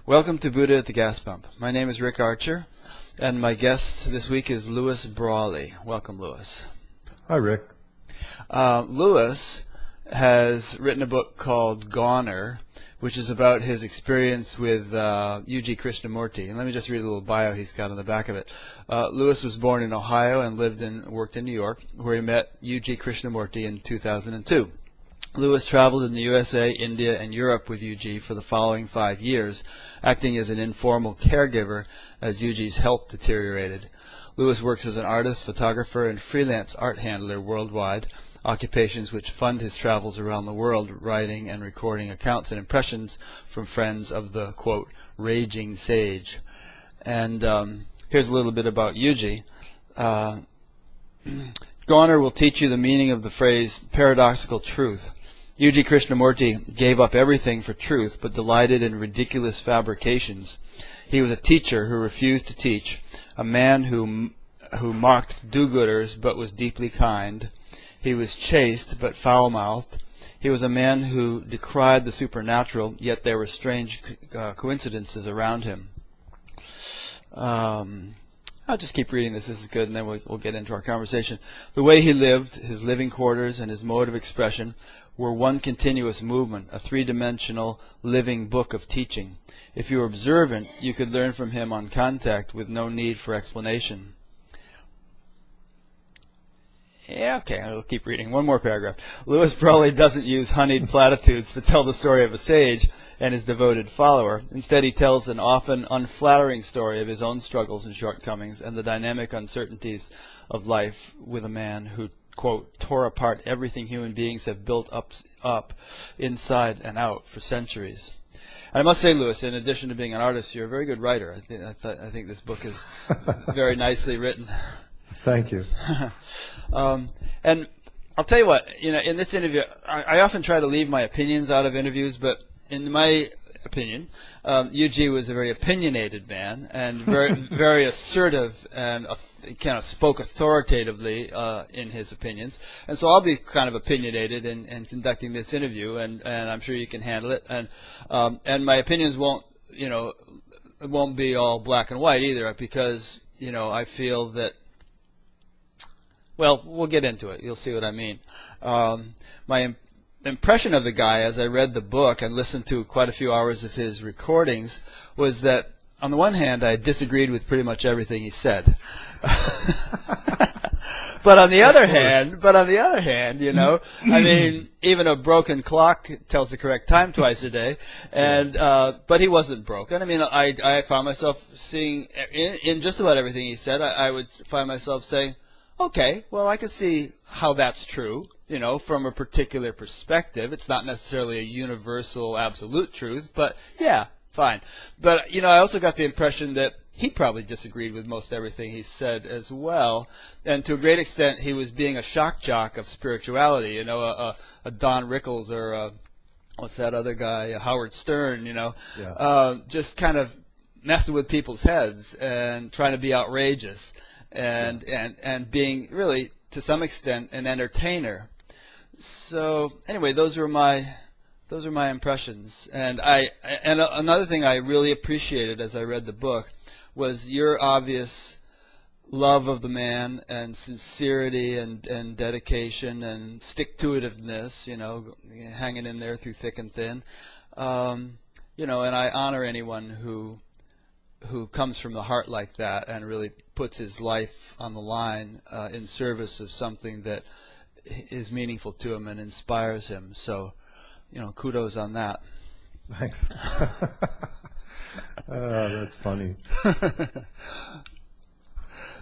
Welcome to Buddha at the Gas Pump. My name is Rick Archer, and my guest this week is Louis Brawley. Welcome, Louis. Hi, Rick. Louis has written a book called Goner, which is about his experience with UG Krishnamurti. And let me just read a little bio he's got on the back of it. Louis was born in Ohio and worked in New York, where he met UG Krishnamurti in 2002. Louis traveled in the USA, India, and Europe with UG for the following 5 years, acting as an informal caregiver as UG's health deteriorated. Louis works as an artist, photographer, and freelance art handler worldwide, occupations which fund his travels around the world, writing and recording accounts and impressions from friends of the, quote, raging sage. And here's a little bit about Yuji. Goner will teach you the meaning of the phrase paradoxical truth. UG Krishnamurti gave up everything for truth, but delighted in ridiculous fabrications. He was a teacher who refused to teach, a man who mocked do-gooders but was deeply kind. He was chaste but foul-mouthed. He was a man who decried the supernatural, yet there were strange coincidences around him. I'll just keep reading this. This is good, and then we'll get into our conversation. The way he lived, his living quarters, and his mode of expression were one continuous movement, a three-dimensional living book of teaching. If you were observant, you could learn from him on contact with no need for explanation. Yeah, okay, I'll keep reading. One more paragraph. Louis Brawley doesn't use honeyed platitudes to tell the story of a sage and his devoted follower. Instead, he tells an often unflattering story of his own struggles and shortcomings and the dynamic uncertainties of life with a man who, quote, tore apart everything human beings have built up inside and out for centuries. And I must say, Louis, in addition to being an artist, you're a very good writer. I think this book is very nicely written. Thank you. And I'll tell you what, in this interview, I often try to leave my opinions out of interviews, but in my opinion, UG was a very opinionated man and very, very assertive and kind of spoke authoritatively in his opinions. And so I'll be kind of opinionated in conducting this interview, and I'm sure you can handle it. And my opinions won't be all black and white either, because I feel that. Well, we'll get into it. You'll see what I mean. My impression of the guy as I read the book and listened to quite a few hours of his recordings was that, on the one hand, I disagreed with pretty much everything he said. But on the other hand, I mean, even a broken clock tells the correct time twice a day, and but he wasn't broken. I mean, I found myself seeing in just about everything he said. I would find myself saying, okay, well, I can see how that's true, from a particular perspective. It's not necessarily a universal, absolute truth, but yeah, fine. But, I also got the impression that he probably disagreed with most everything he said as well. And to a great extent, he was being a shock jock of spirituality, a Don Rickles or what's that other guy, Howard Stern, just kind of messing with people's heads and trying to be outrageous. And being really, to some extent, an entertainer. So anyway, those are my impressions. And another thing I really appreciated as I read the book was your obvious love of the man and sincerity and dedication and stick-to-itiveness, hanging in there through thick and thin. And I honor anyone who comes from the heart like that and really puts his life on the line in service of something that is meaningful to him and inspires him. So, kudos on that. Thanks. That's funny.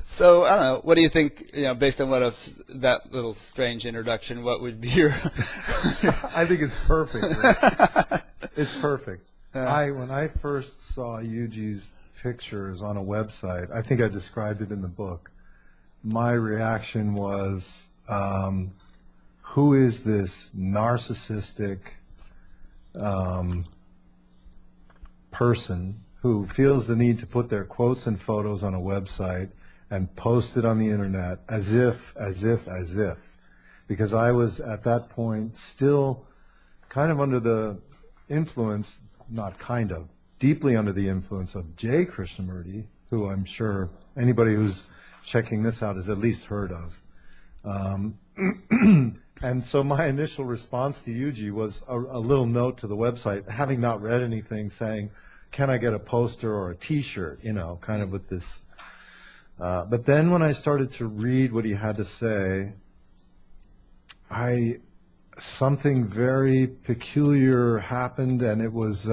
So, I don't know, what do you think, based on that little strange introduction, what would be your... I think it's perfect. It's perfect. When I first saw Yuji's pictures on a website, I think I described it in the book, my reaction was, who is this narcissistic person who feels the need to put their quotes and photos on a website and post it on the internet as if, because I was at that point still kind of under the influence, not kind of, deeply under the influence of J. Krishnamurti, who I'm sure anybody who's checking this out has at least heard of. And so my initial response to Yuji was a little note to the website, having not read anything, saying, can I get a poster or a T-shirt, you know, kind of with this. But then when I started to read what he had to say, something very peculiar happened, and it was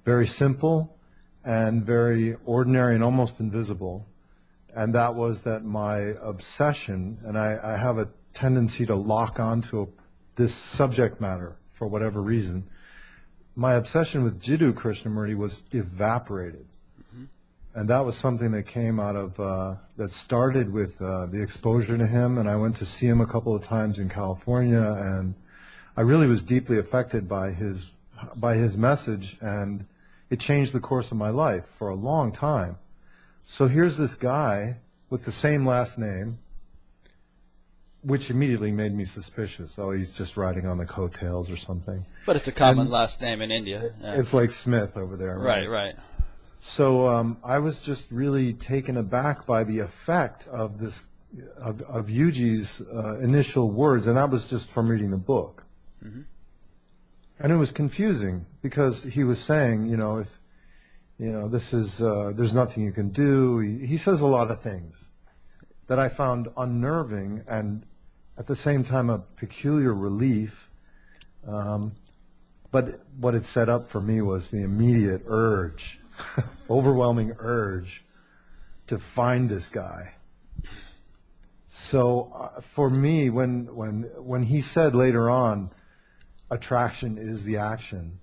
very simple and very ordinary and almost invisible. And that was that my obsession, and I have a tendency to lock onto this subject matter for whatever reason, my obsession with Jiddu Krishnamurti was evaporated. Mm-hmm. And that was something that came out of, that started with the exposure to him, and I went to see him a couple of times in California, and I really was deeply affected by his message, and it changed the course of my life for a long time. So here's this guy with the same last name, which immediately made me suspicious. Oh, he's just riding on the coattails or something. But it's a common last name in India. Yeah. It's like Smith over there. Right, right. So I was just really taken aback by the effect of this, of Yuji's initial words, and that was just from reading the book. Mm-hmm. And it was confusing because he was saying, you know, if, you know, this is, there's nothing you can do. He says a lot of things that I found unnerving and at the same time a peculiar relief. But what it set up for me was the immediate urge, overwhelming urge to find this guy. So for me, when he said later on, attraction is the action,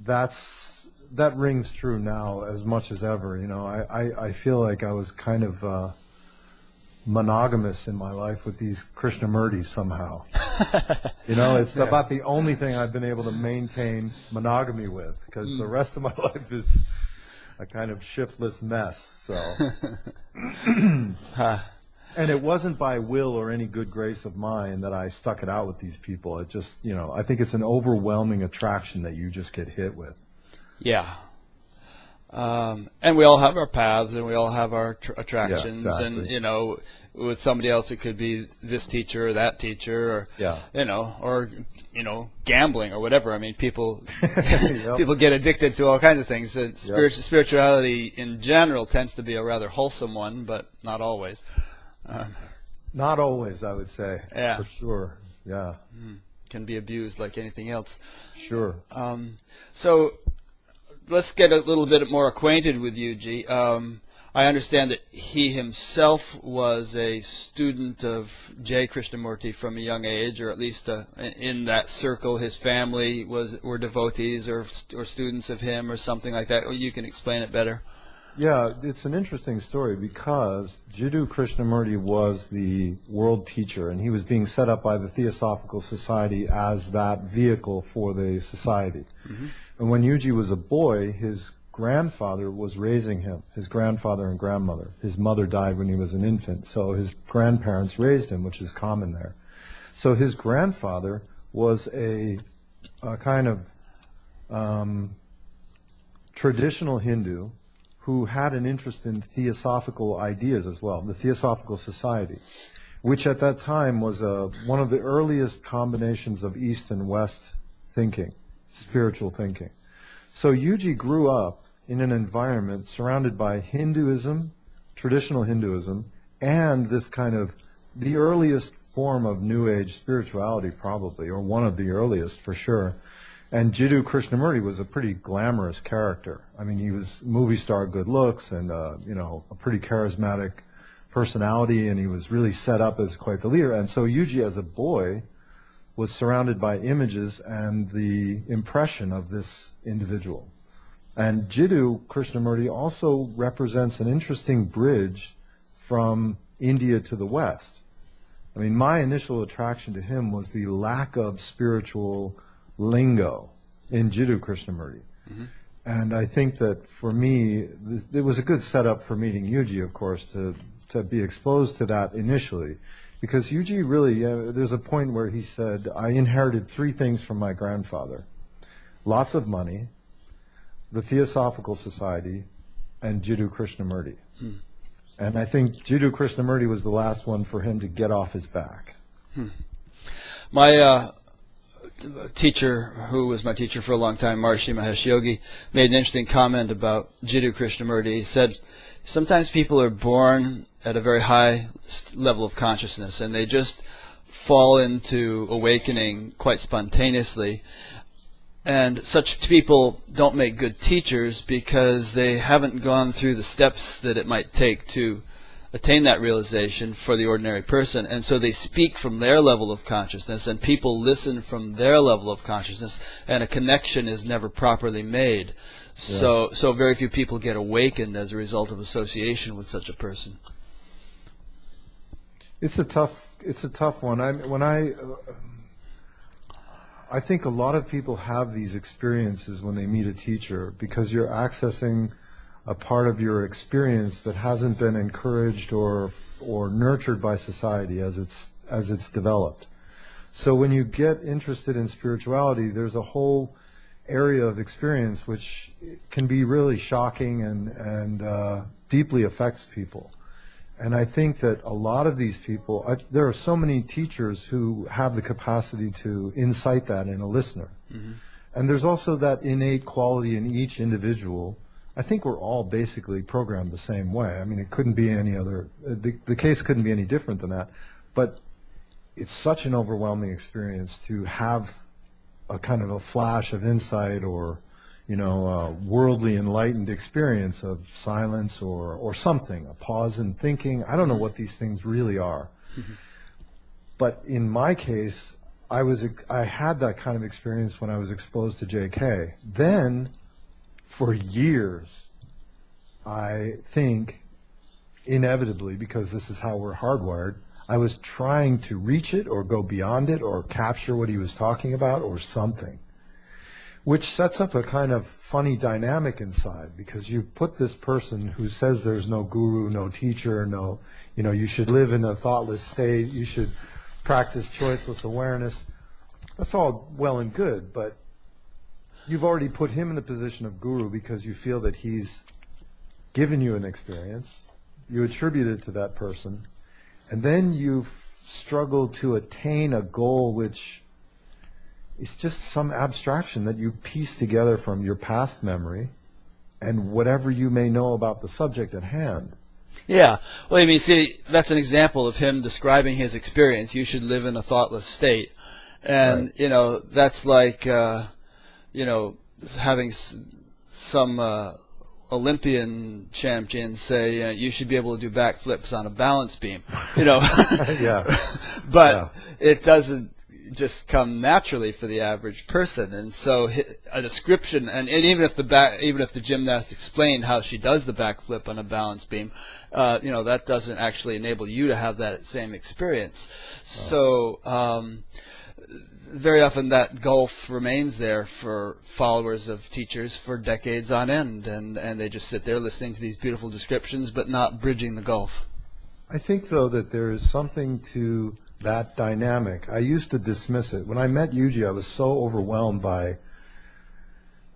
that rings true now as much as ever. You know, I feel like I was kind of monogamous in my life with these Krishnamurtis somehow. You know, it's about the only thing I've been able to maintain monogamy with, because the rest of my life is a kind of shiftless mess. So, and it wasn't by will or any good grace of mine that I stuck it out with these people. It just, you know, I think it's an overwhelming attraction that you just get hit with. Yeah. And we all have our paths, and we all have our attractions, yeah, exactly. And, you know, with somebody else it could be this teacher or that teacher, or, you know, or, you know, gambling or whatever. I mean, people Yep. people get addicted to all kinds of things. Spirituality in general tends to be a rather wholesome one, but not always. Not always, I would say. Yeah. For sure. Yeah. Can be abused like anything else. Sure. So let's get a little bit more acquainted with Yuji. I understand that he himself was a student of J. Krishnamurti from a young age, or at least in that circle, his family were devotees or students of him, or something like that. Or you can explain it better. Yeah, it's an interesting story because Jiddu Krishnamurti was the world teacher, and he was being set up by the Theosophical Society as that vehicle for the society. Mm-hmm. And when Yuji was a boy, his grandfather was raising him, his grandfather and grandmother. His mother died when he was an infant, so his grandparents raised him, which is common there. So his grandfather was a kind of traditional Hindu who had an interest in theosophical ideas as well, the Theosophical Society, which at that time was one of the earliest combinations of East and West thinking, spiritual thinking. So Yuji grew up in an environment surrounded by Hinduism, traditional Hinduism, and this kind of the earliest form of New Age spirituality probably, or one of the earliest for sure. And Jiddu Krishnamurti was a pretty glamorous character. I mean, he was movie star good looks and, you know, a pretty charismatic personality, and he was really set up as quite the leader. And so Yuji, as a boy, was surrounded by images and the impression of this individual. And Jiddu Krishnamurti also represents an interesting bridge from India to the West. I mean, my initial attraction to him was the lack of spiritual lingo in Jiddu Krishnamurti. Mm-hmm. And I think that for me, it was a good setup for meeting Yuji, of course, to be exposed to that initially. Because Yuji really, there's a point where he said, I inherited 3 things from my grandfather. Lots of money, the Theosophical Society, and Jiddu Krishnamurti. And I think Jiddu Krishnamurti was the last one for him to get off his back. My teacher, who was my teacher for a long time, Maharshi Mahesh Yogi, made an interesting comment about Jiddu Krishnamurti. He said, sometimes people are born at a very high level of consciousness, and they just fall into awakening quite spontaneously. And such people don't make good teachers because they haven't gone through the steps that it might take to attain that realization for the ordinary person. And so they speak from their level of consciousness, and people listen from their level of consciousness, and a connection is never properly made. So very few people get awakened as a result of association with such a person. It's a tough one. I think a lot of people have these experiences when they meet a teacher because you're accessing a part of your experience that hasn't been encouraged or nurtured by society as it's developed. So when you get interested in spirituality, there's a whole area of experience which can be really shocking and deeply affects people. And I think that a lot of these people, there are so many teachers who have the capacity to incite that in a listener. And there's also that innate quality in each individual. I think we're all basically programmed the same way. I mean, it couldn't be any other, the case couldn't be any different than that. But it's such an overwhelming experience to have a kind of a flash of insight or, worldly enlightened experience of silence or something, a pause in thinking. I don't know what these things really are. But in my case, I had that kind of experience when I was exposed to JK. Then, for years, I think, inevitably, because this is how we're hardwired, I was trying to reach it or go beyond it or capture what he was talking about or something, which sets up a kind of funny dynamic inside, because you've put this person who says there's no guru, no teacher, you should live in a thoughtless state, you should practice choiceless awareness. That's all well and good, but you've already put him in the position of guru because you feel that he's given you an experience, you attribute it to that person, and then you've struggled to attain a goal which is just some abstraction that you piece together from your past memory and whatever you may know about the subject at hand. Yeah. Well, I mean, see, that's an example of him describing his experience. You should live in a thoughtless state. And, Right. That's like, having some Olympian champion say, you should be able to do backflips on a balance beam, Yeah. But it doesn't just come naturally for the average person. And so a description, and even if the gymnast explained how she does the backflip on a balance beam, that doesn't actually enable you to have that same experience. So very often that gulf remains there for followers of teachers for decades on end, and they just sit there listening to these beautiful descriptions but not bridging the gulf. I think, though, that there is something to that dynamic. I used to dismiss it. When I met Yuji, I was so overwhelmed by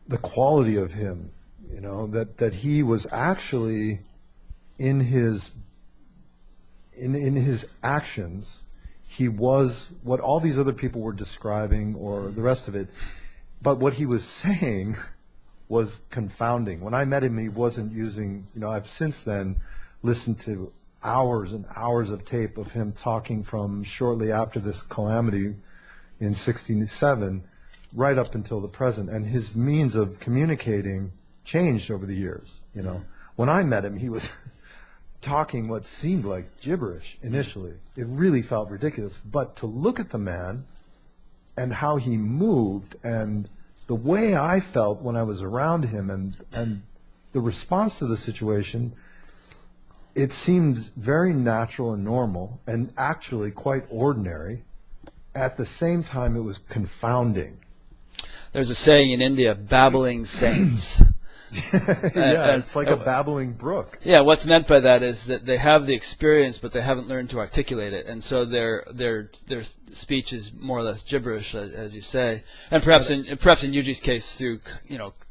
the quality of him, that he was actually in his actions, he was what all these other people were describing or the rest of it, but what he was saying was confounding. When I met him, he wasn't using, I've since then listened to hours and hours of tape of him talking from shortly after this calamity in '67 right up until the present, and his means of communicating changed over the years. When I met him, he was talking what seemed like gibberish initially. It really felt ridiculous, but to look at the man and how he moved and the way I felt when I was around him and the response to the situation, it seemed very natural and normal and actually quite ordinary. At the same time, it was confounding. There's a saying in India, babbling saints. Yeah, it's like a babbling brook. Yeah, what's meant by that is that they have the experience, but they haven't learned to articulate it, and so their speech is more or less gibberish, as you say. And perhaps in Yuji's case, through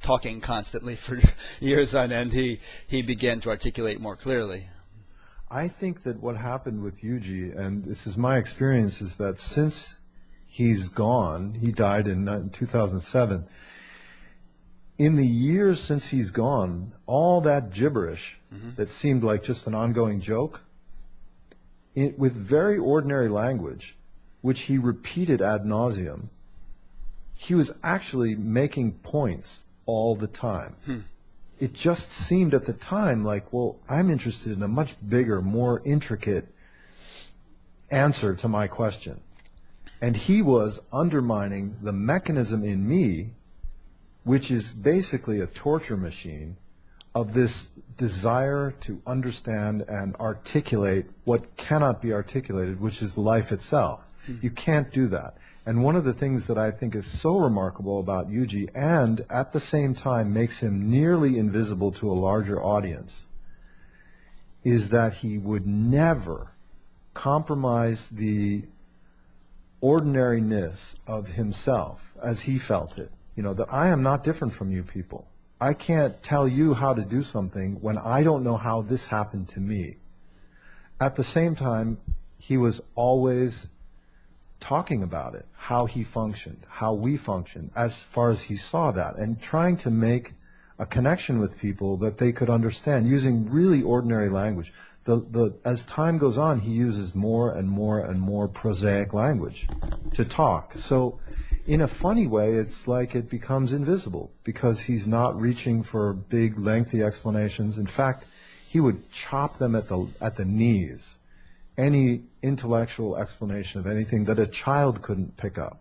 talking constantly for years on end, he began to articulate more clearly. I think that what happened with Yuji, and this is my experience, is that since he's gone, he died in 2007. In the years since he's gone, all that gibberish that seemed like just an ongoing joke, with very ordinary language, which he repeated ad nauseum, he was actually making points all the time. It just seemed at the time like, well, I'm interested in a much bigger, more intricate answer to my question. And he was undermining the mechanism in me, which is basically a torture machine of this desire to understand and articulate what cannot be articulated, which is life itself. You can't do that. And one of the things that I think is so remarkable about Yuji, and at the same time makes him nearly invisible to a larger audience, is that he would never compromise the ordinariness of himself as he felt it. That I am not different from you people. I can't tell you how to do something when I don't know how this happened to me. At the same time, he was always talking about it, how he functioned, how we functioned, as far as he saw that, and trying to make a connection with people that they could understand using really ordinary language. As time goes on, he uses more and more and more prosaic language to talk. So in a funny way, it's like it becomes invisible because he's not reaching for big, lengthy explanations. In fact, he would chop them at the knees, any intellectual explanation of anything that a child couldn't pick up.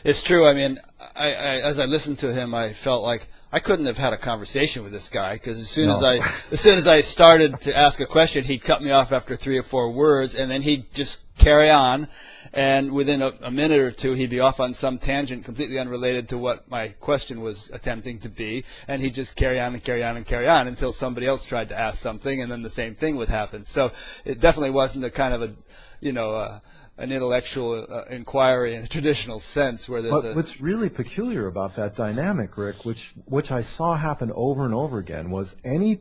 It's true. I mean, as I listened to him, I felt like I couldn't have had a conversation with this guy because as soon as I started to ask a question, he'd cut me off after 3 or 4 words, and then he'd just carry on. And within a minute or two, he'd be off on some tangent completely unrelated to what my question was attempting to be, and he'd just carry on and carry on and carry on until somebody else tried to ask something, and then the same thing would happen. So it definitely wasn't a kind of an intellectual inquiry in a traditional sense where there's what's really peculiar about that dynamic, Rick, which I saw happen over and over again, was any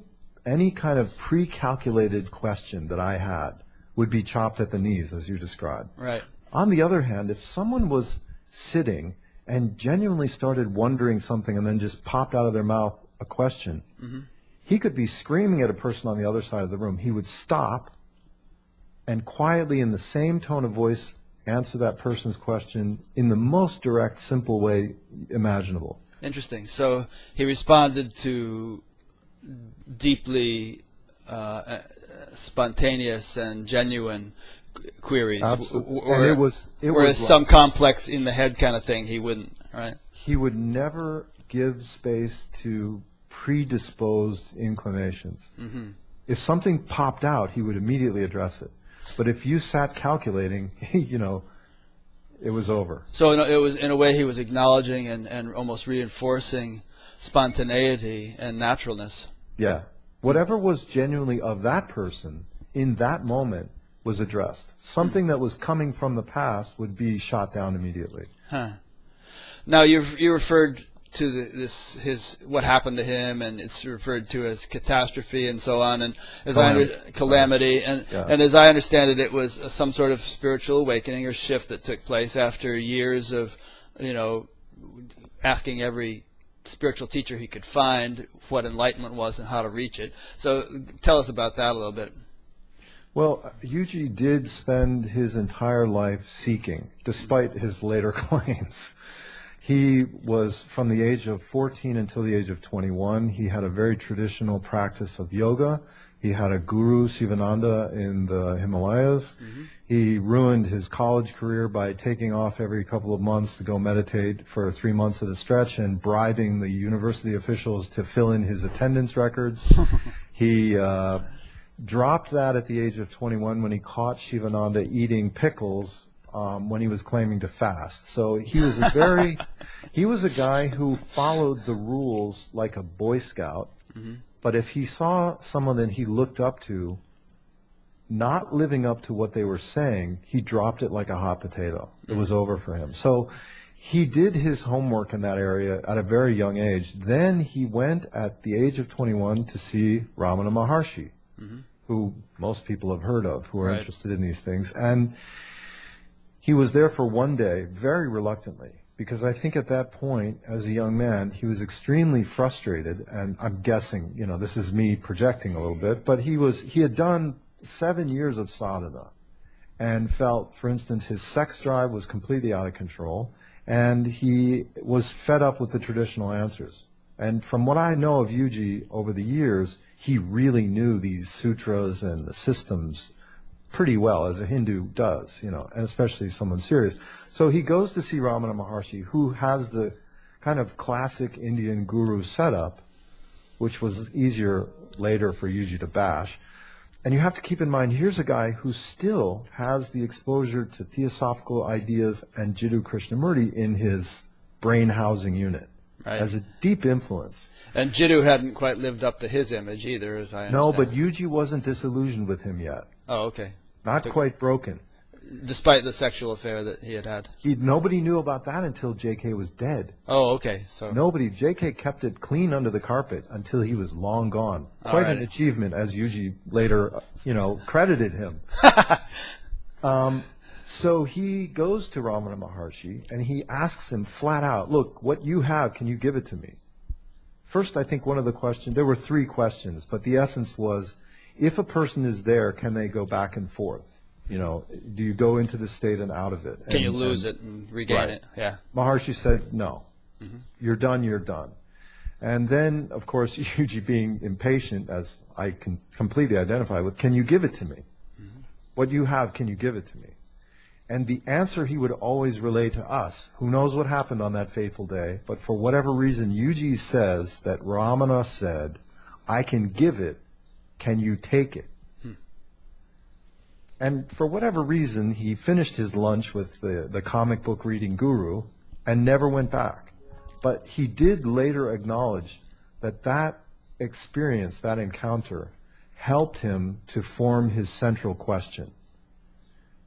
kind of pre-calculated question that I had would be chopped at the knees, as you described. Right. On the other hand, if someone was sitting and genuinely started wondering something and then just popped out of their mouth a question, he could be screaming at a person on the other side of the room. He would stop and quietly, in the same tone of voice, answer that person's question in the most direct, simple way imaginable. Interesting. So he responded to deeply spontaneous and genuine queries. Absolutely. And it was some complex in the head kind of thing he wouldn't, right? He would never give space to predisposed inclinations. If something popped out, he would immediately address it. But if you sat calculating, it was over. So it was, in a way, he was acknowledging and almost reinforcing spontaneity and naturalness. Yeah. Whatever was genuinely of that person in that moment was addressed. Something that was coming from the past would be shot down immediately. Huh. Now, you referred to what happened to him, and it's referred to as catastrophe and so on, and as calamity, and as I understand it, it was some sort of spiritual awakening or shift that took place after years of, asking every spiritual teacher he could find what enlightenment was and how to reach it. So tell us about that a little bit. Well, Yuji did spend his entire life seeking, despite his later claims. He was, from the age of 14 until the age of 21, he had a very traditional practice of yoga. He had a guru, Sivananda, in the Himalayas. He ruined his college career by taking off every couple of months to go meditate for 3 months at a stretch and bribing the university officials to fill in his attendance records. He dropped that at the age of 21 when he caught Sivananda eating pickles when he was claiming to fast. So he was he was a guy who followed the rules like a Boy Scout, But if he saw someone that he looked up to not living up to what they were saying, he dropped it like a hot potato. It was over for him. So he did his homework in that area at a very young age. Then he went at the age of 21 to see Ramana Maharshi, who most people have heard of, who are interested in these things. And he was there for one day, very reluctantly, because I think at that point, as a young man, he was extremely frustrated. And I'm guessing, you know, this is me projecting a little bit, but he had done 7 years of sadhana and felt, for instance, his sex drive was completely out of control, and he was fed up with the traditional answers. And from what I know of Yuji over the years, he really knew these sutras and the systems pretty well, as a Hindu does, you know, and especially someone serious. So he goes to see Ramana Maharshi, who has the kind of classic Indian guru setup, which was easier later for Yuji to bash. And you have to keep in mind, here's a guy who still has the exposure to theosophical ideas and Jiddu Krishnamurti in his brain housing unit as a deep influence. And Jiddu hadn't quite lived up to his image either, as I understand. No, but Yuji wasn't disillusioned with him yet. Oh, okay. Not quite broken. Despite the sexual affair that he had. Nobody knew about that until J.K. was dead. Oh, okay. So J.K. kept it clean under the carpet until he was long gone. Quite an achievement, as Yuji later, you know, credited him. So he goes to Ramana Maharshi and he asks him flat out, look, what you have, can you give it to me? First, I think one of the questions, there were 3 questions, but the essence was, if a person is there, can they go back and forth? You know, do you go into the state and out of it? Can you lose it and regain it? Yeah. Maharshi said, no. You're done, you're done. And then, of course, Yuji being impatient, as I can completely identify with, can you give it to me? What you have, can you give it to me? And the answer he would always relay to us, who knows what happened on that fateful day, but for whatever reason, Yuji says that Ramana said, I can give it, can you take it? And for whatever reason, he finished his lunch with the comic book reading guru and never went back. But he did later acknowledge that that experience, that encounter, helped him to form his central question,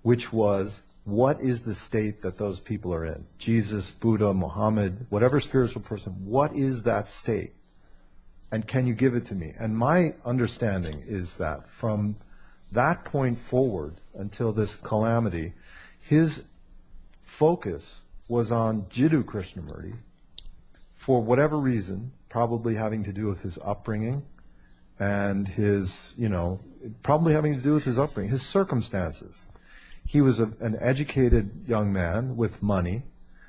which was, what is the state that those people are in? Jesus, Buddha, Muhammad, whatever spiritual person, what is that state? And can you give it to me? And my understanding is that from that point forward until this calamity, his focus was on Jiddu Krishnamurti for whatever reason, probably having to do with his upbringing and his, you know, probably having to do with his upbringing, his circumstances. He was an educated young man with money.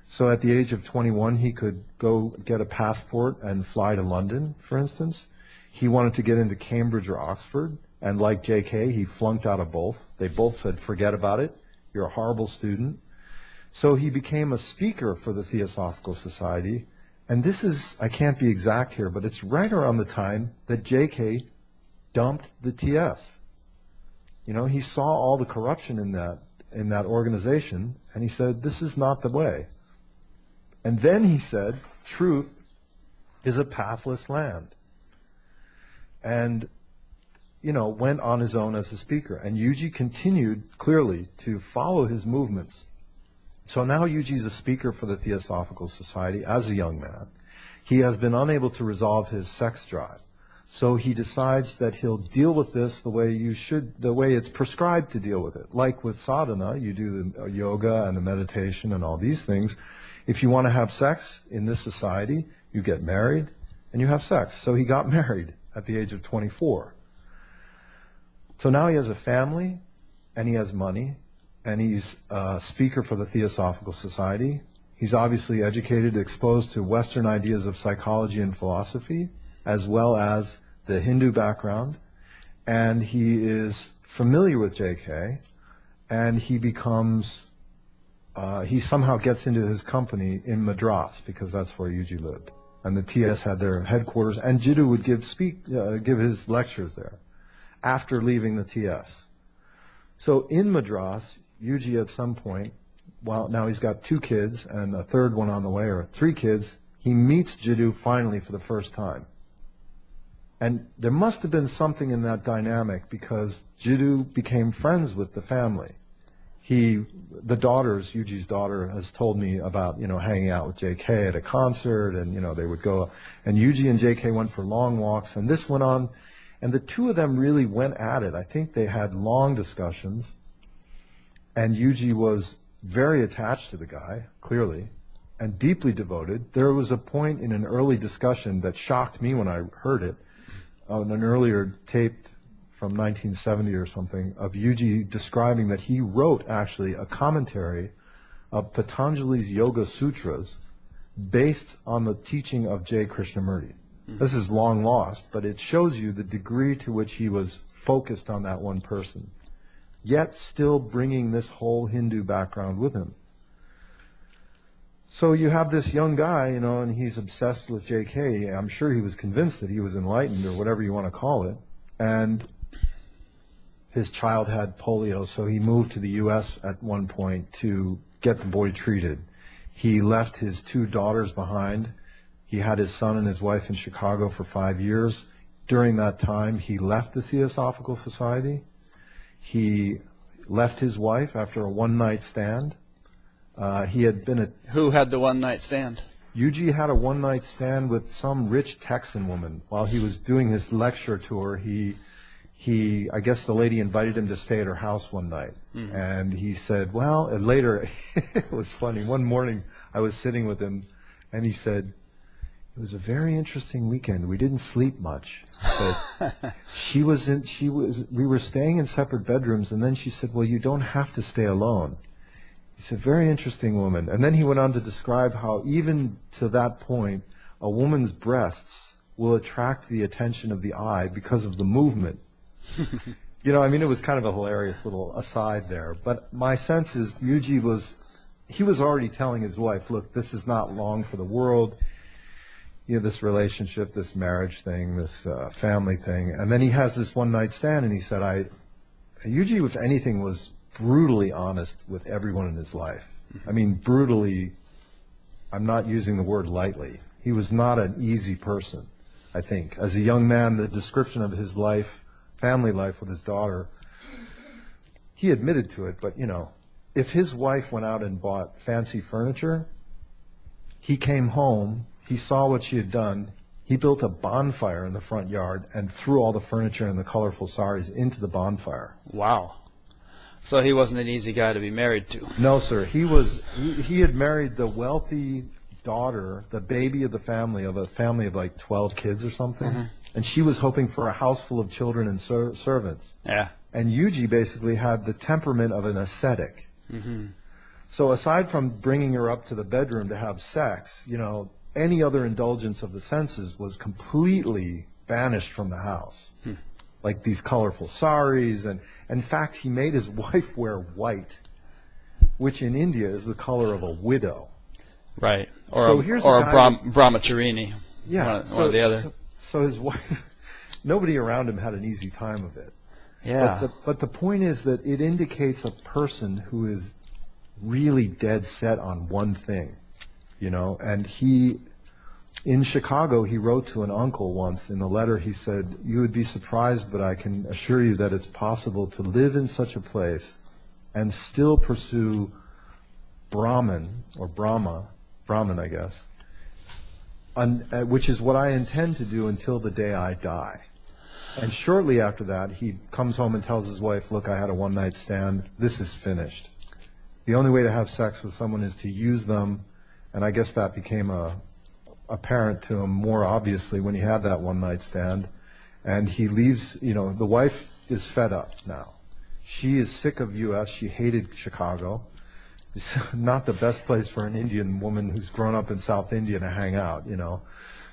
So at the age of 21, he could go get a passport and fly to London, for instance. He wanted to get into Cambridge or Oxford. And like J.K., he flunked out of both. They both said, forget about it. You're a horrible student. So he became a speaker for the Theosophical Society. And this is, I can't be exact here, but it's right around the time that J.K. dumped the TS. You know, he saw all the corruption in that organization, and he said, this is not the way. And then he said, truth is a pathless land. And, you know, went on his own as a speaker. And Yuji continued, clearly, to follow his movements. So now Yuji's a speaker for the Theosophical Society as a young man. He has been unable to resolve his sex drive. So he decides that he'll deal with this the way you should, the way it's prescribed to deal with it. Like with sadhana, you do the yoga and the meditation and all these things. If you want to have sex in this society, you get married and you have sex. So he got married at the age of 24. So now he has a family and he has money and he's a speaker for the Theosophical Society. He's obviously educated, exposed to Western ideas of psychology and philosophy, as well as the Hindu background, and he is familiar with J.K., and he becomes, he somehow gets into his company in Madras, because that's where Yuji lived. And the TS had their headquarters, and Jiddu would give his lectures there after leaving the TS. So in Madras, Yuji at some point, well, now he's got 2 kids and a third one on the way, or 3 kids, he meets Jiddu finally for the first time. And there must have been something in that dynamic because Jiddu became friends with the family. The daughters, Yuji's daughter, has told me about, hanging out with JK at a concert, and, they would go, and Yuji and JK went for long walks, and this went on, and the two of them really went at it. I think they had long discussions, and Yuji was very attached to the guy, clearly, and deeply devoted. There was a point in an early discussion that shocked me when I heard it, on an earlier tape from 1970 or something, of Yuji describing that he wrote actually a commentary of Patanjali's Yoga Sutras based on the teaching of J. Krishnamurti. This is long lost, but it shows you the degree to which he was focused on that one person, yet still bringing this whole Hindu background with him. So you have this young guy, and he's obsessed with JK. I'm sure he was convinced that he was enlightened, or whatever you want to call it, and his child had polio, so he moved to the U.S. at one point to get the boy treated. He left his two daughters behind. He had his son and his wife in Chicago for 5 years. During that time, he left the Theosophical Society. He left his wife after a one-night stand. He had been Who had the one-night stand? Yuji had a one-night stand with some rich Texan woman. While he was doing his lecture tour, I guess the lady invited him to stay at her house one night. Mm-hmm. And he said, and later, it was funny. One morning, I was sitting with him, and he said, "It was a very interesting weekend. We didn't sleep much." But we were staying in separate bedrooms, and then she said, "Well, you don't have to stay alone." He's a very interesting woman. And then he went on to describe how even to that point, a woman's breasts will attract the attention of the eye because of the movement. It was kind of a hilarious little aside there. But my sense is Yuji was already telling his wife, look, this is not long for the world. This relationship, this marriage thing, this family thing. And then he has this one-night stand, and he said, Yuji, if anything, was brutally honest with everyone in his life. I mean, brutally, I'm not using the word lightly. He was not an easy person, I think. As a young man, the description of his life, family life with his daughter, he admitted to it, but, if his wife went out and bought fancy furniture, he came home, he saw what she had done, he built a bonfire in the front yard and threw all the furniture and the colorful saris into the bonfire. Wow. So he wasn't an easy guy to be married to. No, sir. He had married the wealthy daughter, the baby of a family of like 12 kids or something. Mm-hmm. And she was hoping for a house full of children and servants. Yeah. And Yuji basically had the temperament of an ascetic. Mm-hmm. So aside from bringing her up to the bedroom to have sex, any other indulgence of the senses was completely banished from the house. Like these colorful saris, and in fact, he made his wife wear white, which in India is the color of a widow. Right. Or brahmacharini. Yeah. One or the other. So his wife, nobody around him had an easy time of it. Yeah. But the point is that it indicates a person who is really dead set on one thing, and in Chicago, he wrote to an uncle once. In the letter, he said, "You would be surprised, but I can assure you that it's possible to live in such a place and still pursue Brahman, or Brahman, I guess, which is what I intend to do until the day I die." And shortly after that, he comes home and tells his wife, "Look, I had a one-night stand. This is finished. The only way to have sex with someone is to use them." And I guess that became apparent to him more obviously when he had that one-night stand. And he leaves, the wife is fed up now. She is sick of U.S. She hated Chicago. It's not the best place for an Indian woman who's grown up in South India to hang out,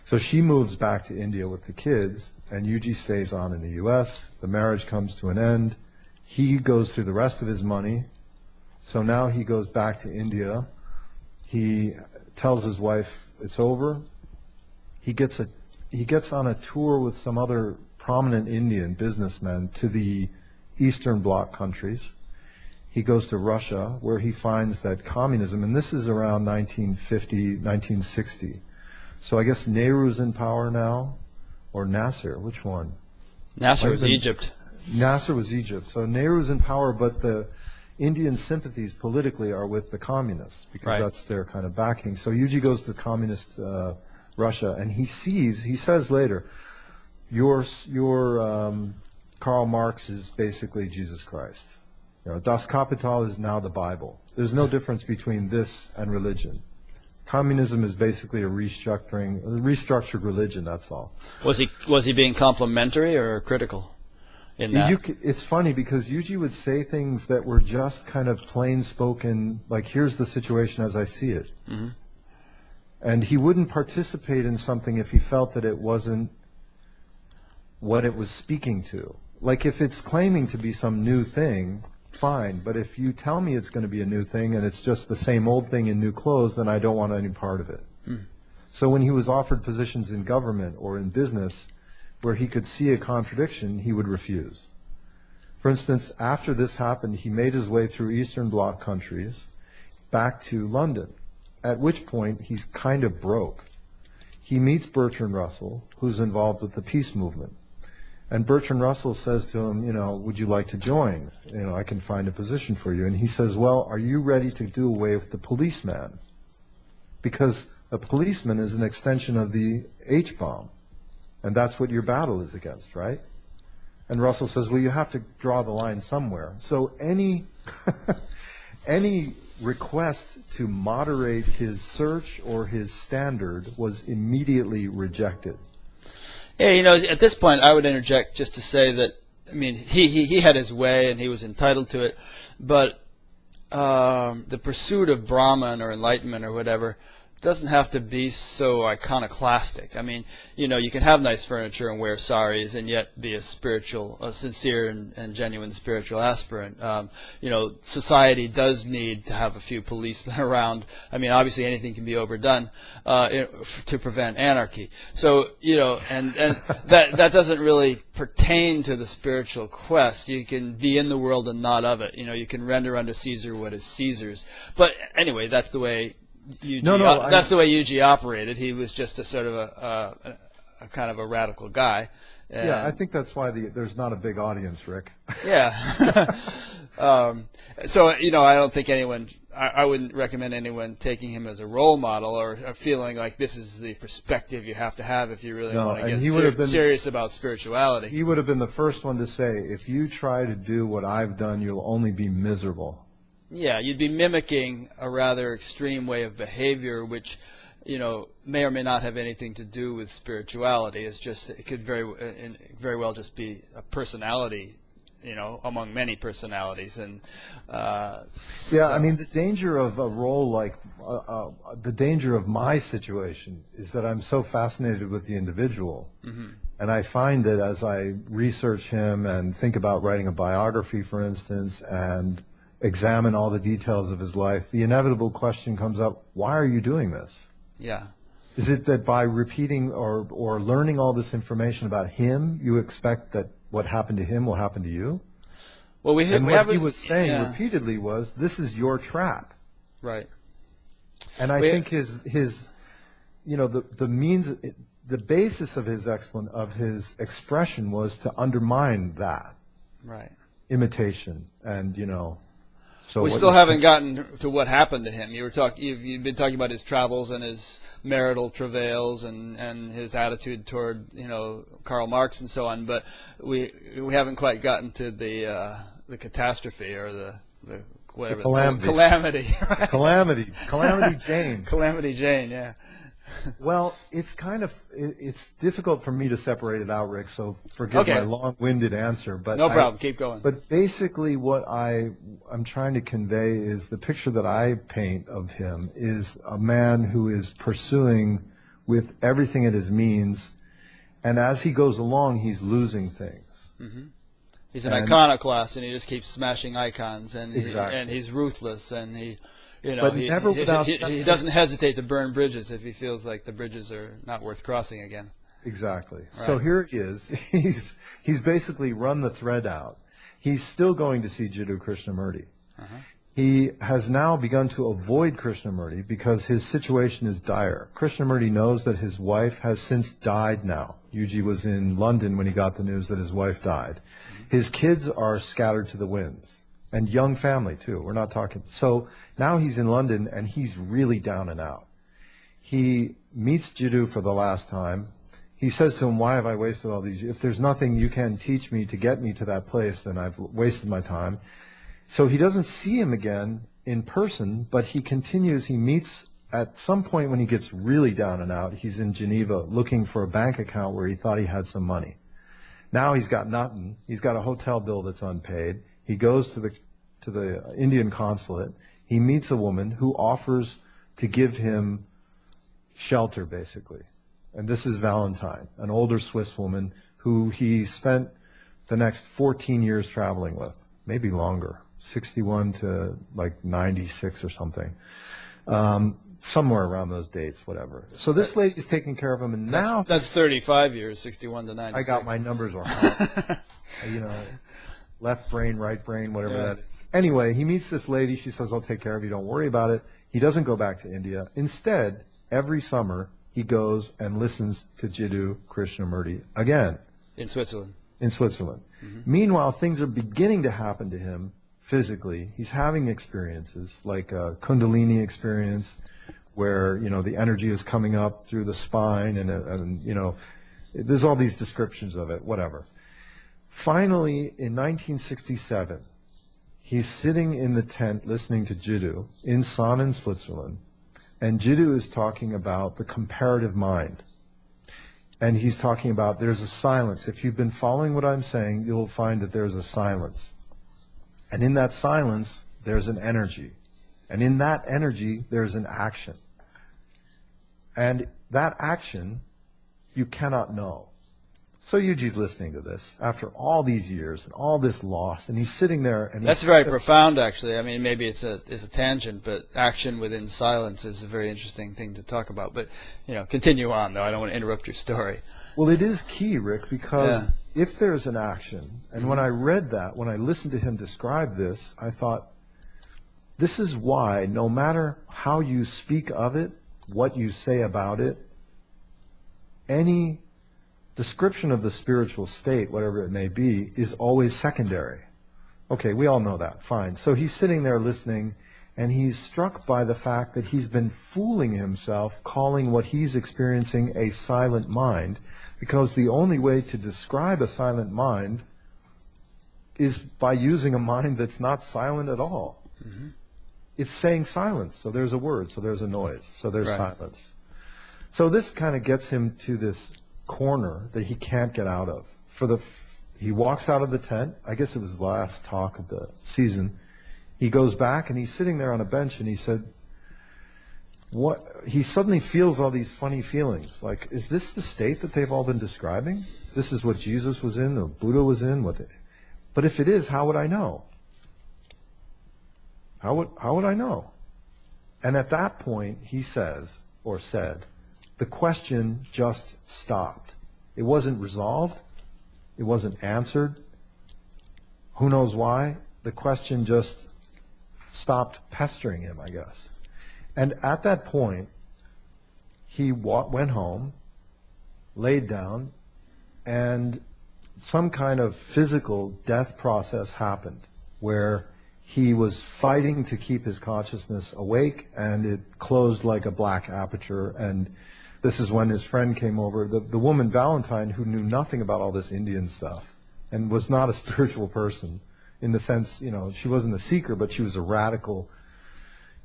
So she moves back to India with the kids, and Yuji stays on in the U.S. The marriage comes to an end. He goes through the rest of his money. So now he goes back to India. He tells his wife it's over. He gets on a tour with some other prominent Indian businessmen to the Eastern Bloc countries. He goes to Russia, where he finds that communism, and this is around 1950, 1960. So I guess Nehru's in power now. or Nasser. Which one? Nasser was Egypt. Nasser was Egypt. So Nehru's in power, but the Indian sympathies politically are with the communists because that's their kind of backing. So Yuji goes to communist Russia, and he says later, your Karl Marx is basically Jesus Christ. You know, Das Kapital is now the Bible. There's no difference between this and religion. Communism is basically a restructured religion. That's all. Was he being complimentary or critical in that? It's funny because Yuji would say things that were just kind of plain spoken, like here's the situation as I see it, and he wouldn't participate in something if he felt that it wasn't what it was speaking to. Like if it's claiming to be some new thing, fine, but if you tell me it's going to be a new thing and it's just the same old thing in new clothes, then I don't want any part of it. So when he was offered positions in government or in business where he could see a contradiction, he would refuse. For instance, after this happened, he made his way through Eastern Bloc countries back to London, at which point he's kind of broke. He meets Bertrand Russell, who's involved with the peace movement. And Bertrand Russell says to him, you know, would you like to join? You know, I can find a position for you. And he says, well, are you ready to do away with the policeman? Because a policeman is an extension of the H-bomb. And that's what your battle is against, right? And Russell says, well, you have to draw the line somewhere. So any request to moderate his search or his standard was immediately rejected. Yeah, you know, at this point, I would interject just to say that, I mean, he had his way and he was entitled to it, but the pursuit of Brahman or Enlightenment or whatever doesn't have to be so iconoclastic. I mean, you know, you can have nice furniture and wear saris and yet be a sincere and genuine spiritual aspirant. You know, society does need to have a few policemen around. I mean, obviously anything can be overdone to prevent anarchy. So, you know, and that doesn't really pertain to the spiritual quest. You can be in the world and not of it. You know, you can render unto Caesar what is Caesar's. But anyway, that's the way UG, that's the way UG operated. He was just a sort of a kind of a radical guy. Yeah, I think that's why there's not a big audience, Rick. Yeah. So, you know, I don't think I wouldn't recommend anyone taking him as a role model or feeling like this is the perspective you have to have if you really want to get serious about spirituality. He would have been the first one to say, if you try to do what I've done, you'll only be miserable. Yeah, you'd be mimicking a rather extreme way of behavior, which, you know, may or may not have anything to do with spirituality. It could very well just be a personality, you know, among many personalities. And yeah, I mean, the danger of a role like the danger of my situation is that I'm so fascinated with the individual, and I find that as I research him and think about writing a biography, for instance, and examine all the details of his life, the inevitable question comes up, why are you doing this? Yeah. Is it that by repeating or learning all this information about him, you expect that what happened to him will happen to you? Well, what he was saying repeatedly was, this is your trap. Right. And I think his you know, the basis of his expression was to undermine that. Right. Imitation and, you know. So we still haven't gotten to what happened to him. You've been talking about his travels and his marital travails and his attitude toward, you know, Karl Marx and so on, but we haven't quite gotten to the catastrophe or the whatever, calamity. Calamity Jane. Calamity Jane, yeah. Well, it's difficult for me to separate it out, Rick, so forgive my long-winded answer. But no problem, keep going. But basically what I'm trying to convey is the picture that I paint of him is a man who is pursuing with everything at his means, and as he goes along, he's losing things. He's an iconoclast, and he just keeps smashing icons, and exactly. And he's ruthless, and he... You know, but he doesn't hesitate to burn bridges if he feels like the bridges are not worth crossing again. Exactly. Right. So here he is. He's basically run the thread out. He's still going to see Jiddu Krishnamurti. He has now begun to avoid Krishnamurti because his situation is dire. Krishnamurti knows that his wife has since died now. Yuji was in London when he got the news that his wife died. His kids are scattered to the winds. And young family, too. We're not talking. So now he's in London, and he's really down and out. He meets Jiddu for the last time. He says to him, why have I wasted all these years? If there's nothing you can teach me to get me to that place, then I've wasted my time. So he doesn't see him again in person, but he continues. He meets at some point when he gets really down and out. He's in Geneva looking for a bank account where he thought he had some money. Now he's got nothing. He's got a hotel bill that's unpaid. He goes to the Indian consulate. He meets a woman who offers to give him shelter, basically. And this is Valentine, an older Swiss woman who he spent the next 14 years traveling with, maybe longer. 61 to like 96 or something, somewhere around those dates, whatever. So this lady's taking care of him, and now that's 35 years, 61 to 96. I got my numbers wrong. You know, left brain, right brain, whatever that is. Anyway, he meets this lady. She says, "I'll take care of you. Don't worry about it." He doesn't go back to India. Instead, every summer he goes and listens to Jiddu Krishnamurti again in Switzerland. In Switzerland. Meanwhile, things are beginning to happen to him. Physically, he's having experiences like a Kundalini experience where, you know, the energy is coming up through the spine and you know, there's all these descriptions of it, whatever. Finally, in 1967, he's sitting in the tent listening to Jiddu in San in Switzerland, and Jiddu is talking about the comparative mind. And he's talking about there's a silence. If you've been following what I'm saying, you'll find that there's a silence. And in that silence, there's an energy. And in that energy, there's an action. And that action, you cannot know. So Yuji's listening to this after all these years and all this loss, and he's sitting there. And that's very profound, actually. I mean, maybe it's a tangent, but action within silence is a very interesting thing to talk about. But, you know, continue on, though. I don't want to interrupt your story. Well, it is key, Rick, because if there's an action, and when I read that, when I listened to him describe this, I thought, this is why no matter how you speak of it, what you say about it, any description of the spiritual state, whatever it may be, is always secondary. Okay, we all know that. Fine. So he's sitting there listening, and he's struck by the fact that he's been fooling himself, calling what he's experiencing a silent mind, because the only way to describe a silent mind is by using a mind that's not silent at all. It's saying silence, so there's a word, so there's a noise, so there's silence. So this kind of gets him to this corner that he can't get out of. He walks out of the tent. I guess it was the last talk of the season. He goes back and he's sitting there on a bench, and he said, he suddenly feels all these funny feelings. Like, is this the state that they've all been describing? This is what Jesus was in, or Buddha was in? But if it is, how would I know? How would I know? And at that point, he says, or said, the question just stopped. It wasn't resolved. It wasn't answered. Who knows why? The question just stopped pestering him, I guess. And at that point, he went home, laid down, and some kind of physical death process happened where he was fighting to keep his consciousness awake, and it closed like a black aperture. And this is when his friend came over, the woman Valentine, who knew nothing about all this Indian stuff and was not a spiritual person in the sense, you know, she wasn't a seeker, but she was a radical.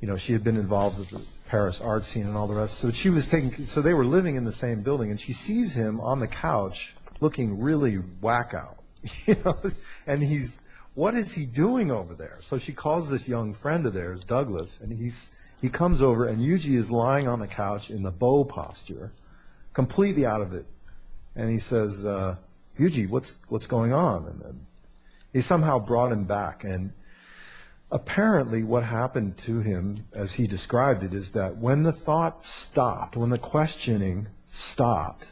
You know, she had been involved with the Paris art scene and all the rest. So so they were living in the same building, and she sees him on the couch looking really whack-out. You know, and what is he doing over there? So she calls this young friend of theirs, Douglas, and he comes over, and Yuji is lying on the couch in the bow posture, completely out of it. And he says, Yuji, what's going on? And then he somehow brought him back. And apparently what happened to him, as he described it, is that when the thought stopped, when the questioning stopped,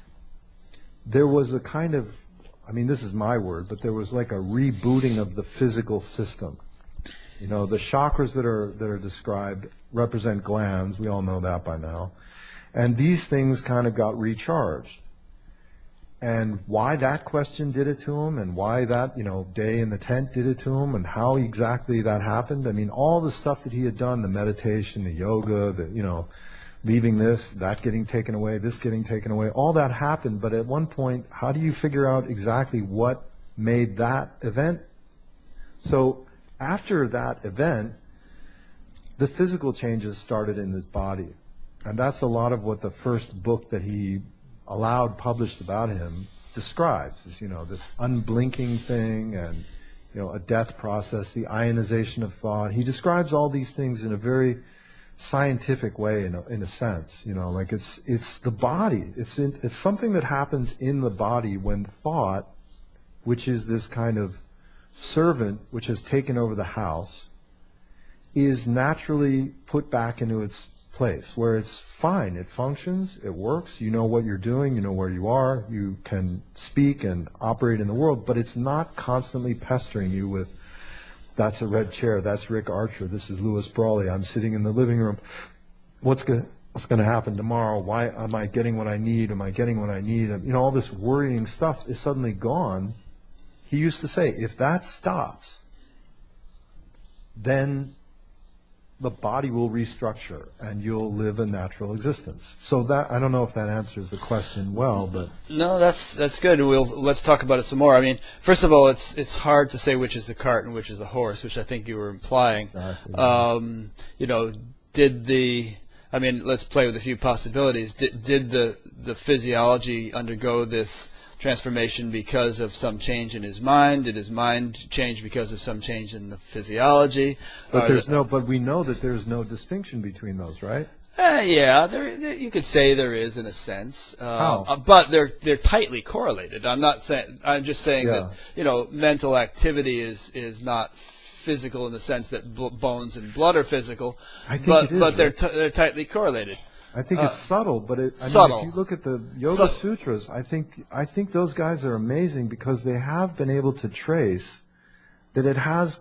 there was a kind of, I mean, this is my word, but there was like a rebooting of the physical system. You know, the chakras that are described represent glands. We all know that by now. And these things kind of got recharged. And why that question did it to him, and why that, you know, day in the tent did it to him, and how exactly that happened. I mean, all the stuff that he had done, the meditation, the yoga, the, you know, leaving this, that getting taken away, this getting taken away, all that happened. But at one point, how do you figure out exactly what made that event? So after that event, the physical changes started in his body. And that's a lot of what the first book that he allowed published about him describes, is, you know, this unblinking thing, and, you know, a death process, the ionization of thought. He describes all these things in a very scientific way, in a sense, you know, like it's the body. It's something that happens in the body when thought, which is this kind of servant which has taken over the house, is naturally put back into its place, where it's fine, it functions, it works, you know what you're doing, you know where you are, you can speak and operate in the world, but it's not constantly pestering you with, that's a red chair, that's Rick Archer, this is Louis Brawley, I'm sitting in the living room, what's going to happen tomorrow, why am I getting what I need, am I getting what I need, you know, all this worrying stuff is suddenly gone. He used to say, if that stops, then the body will restructure and you'll live a natural existence. So that, I don't know if that answers the question well, but no, that's good. Let's talk about it some more. I mean, first of all, it's hard to say which is the cart and which is the horse, which I think you were implying. Exactly. You know, let's play with a few possibilities. Did the physiology undergo this transformation because of some change in his mind? Did his mind change because of some change in the physiology? But but we know that there's no distinction between those, right? Yeah, you could say there is, in a sense. How? But they're tightly correlated. I'm just saying that, you know, mental activity is not physical in the sense that bones and blood are physical. I think it is, but they're tightly correlated. I think it's subtle, but mean, if you look at the Yoga Sutras, I think those guys are amazing because they have been able to trace that it has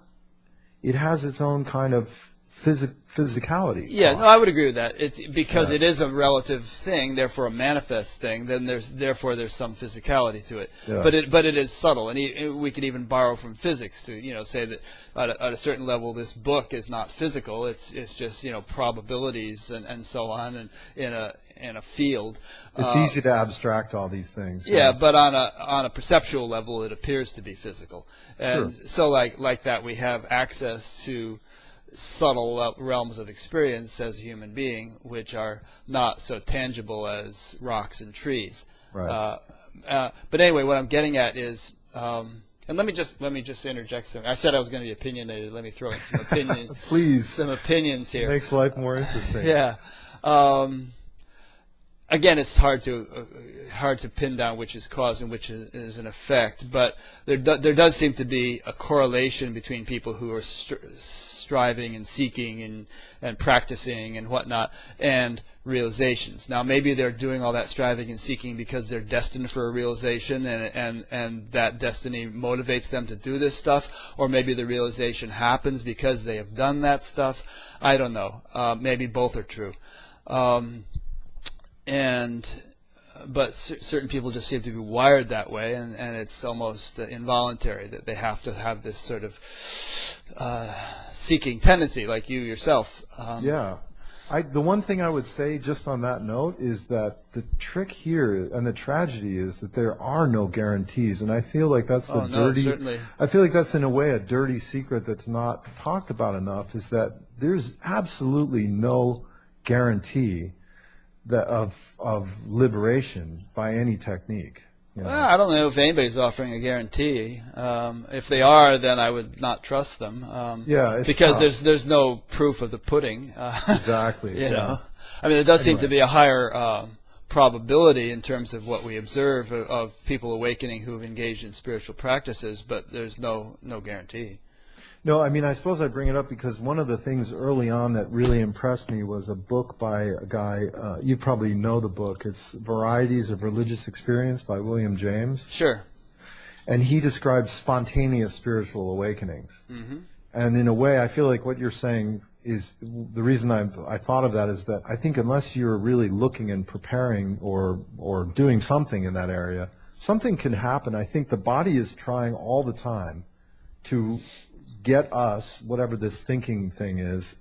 its own kind of physicality. Yeah, no, I would agree with that. It's because it is a relative thing, therefore a manifest thing. Then there's some physicality to it. Yeah. But it is subtle, and we could even borrow from physics to, you know, say that at a certain level this book is not physical. It's just, you know, probabilities and so on, and in a field. It's easy to abstract all these things. Yeah, but on a perceptual level, it appears to be physical. And so like that, we have access to subtle realms of experience as a human being, which are not so tangible as rocks and trees. Right. But anyway, what I'm getting at is, and let me just interject something. I said I was going to be opinionated. Let me throw in some opinions. Please. Some opinions here. Makes life more interesting. Yeah. Again, it's hard to pin down which is cause and which is an effect, but there does seem to be a correlation between people who are striving and seeking and practicing and whatnot, and realizations. Now, maybe they're doing all that striving and seeking because they're destined for a realization, and that destiny motivates them to do this stuff, or maybe the realization happens because they have done that stuff. I don't know. Maybe both are true. But certain people just seem to be wired that way, and it's almost involuntary that they have to have this sort of seeking tendency, like you yourself. The one thing I would say just on that note is that the trick here and the tragedy is that there are no guarantees, and I feel like that's certainly. I feel like that's in a way a dirty secret that's not talked about enough, is that there's absolutely no guarantee of liberation by any technique. You know? Well, I don't know if anybody's offering a guarantee. If they are, then I would not trust them. Because there's no proof of the pudding. Exactly. You know, I mean, there does seem to be a higher probability in terms of what we observe of people awakening who've engaged in spiritual practices, but there's no guarantee. No, I mean, I suppose I bring it up because one of the things early on that really impressed me was a book by a guy, you probably know the book, it's Varieties of Religious Experience by William James. Sure. And he describes spontaneous spiritual awakenings. Mm-hmm. And in a way, I feel like what you're saying is the reason I thought of that is that I think unless you're really looking and preparing or doing something in that area, something can happen. I think the body is trying all the time to get us, whatever this thinking thing is,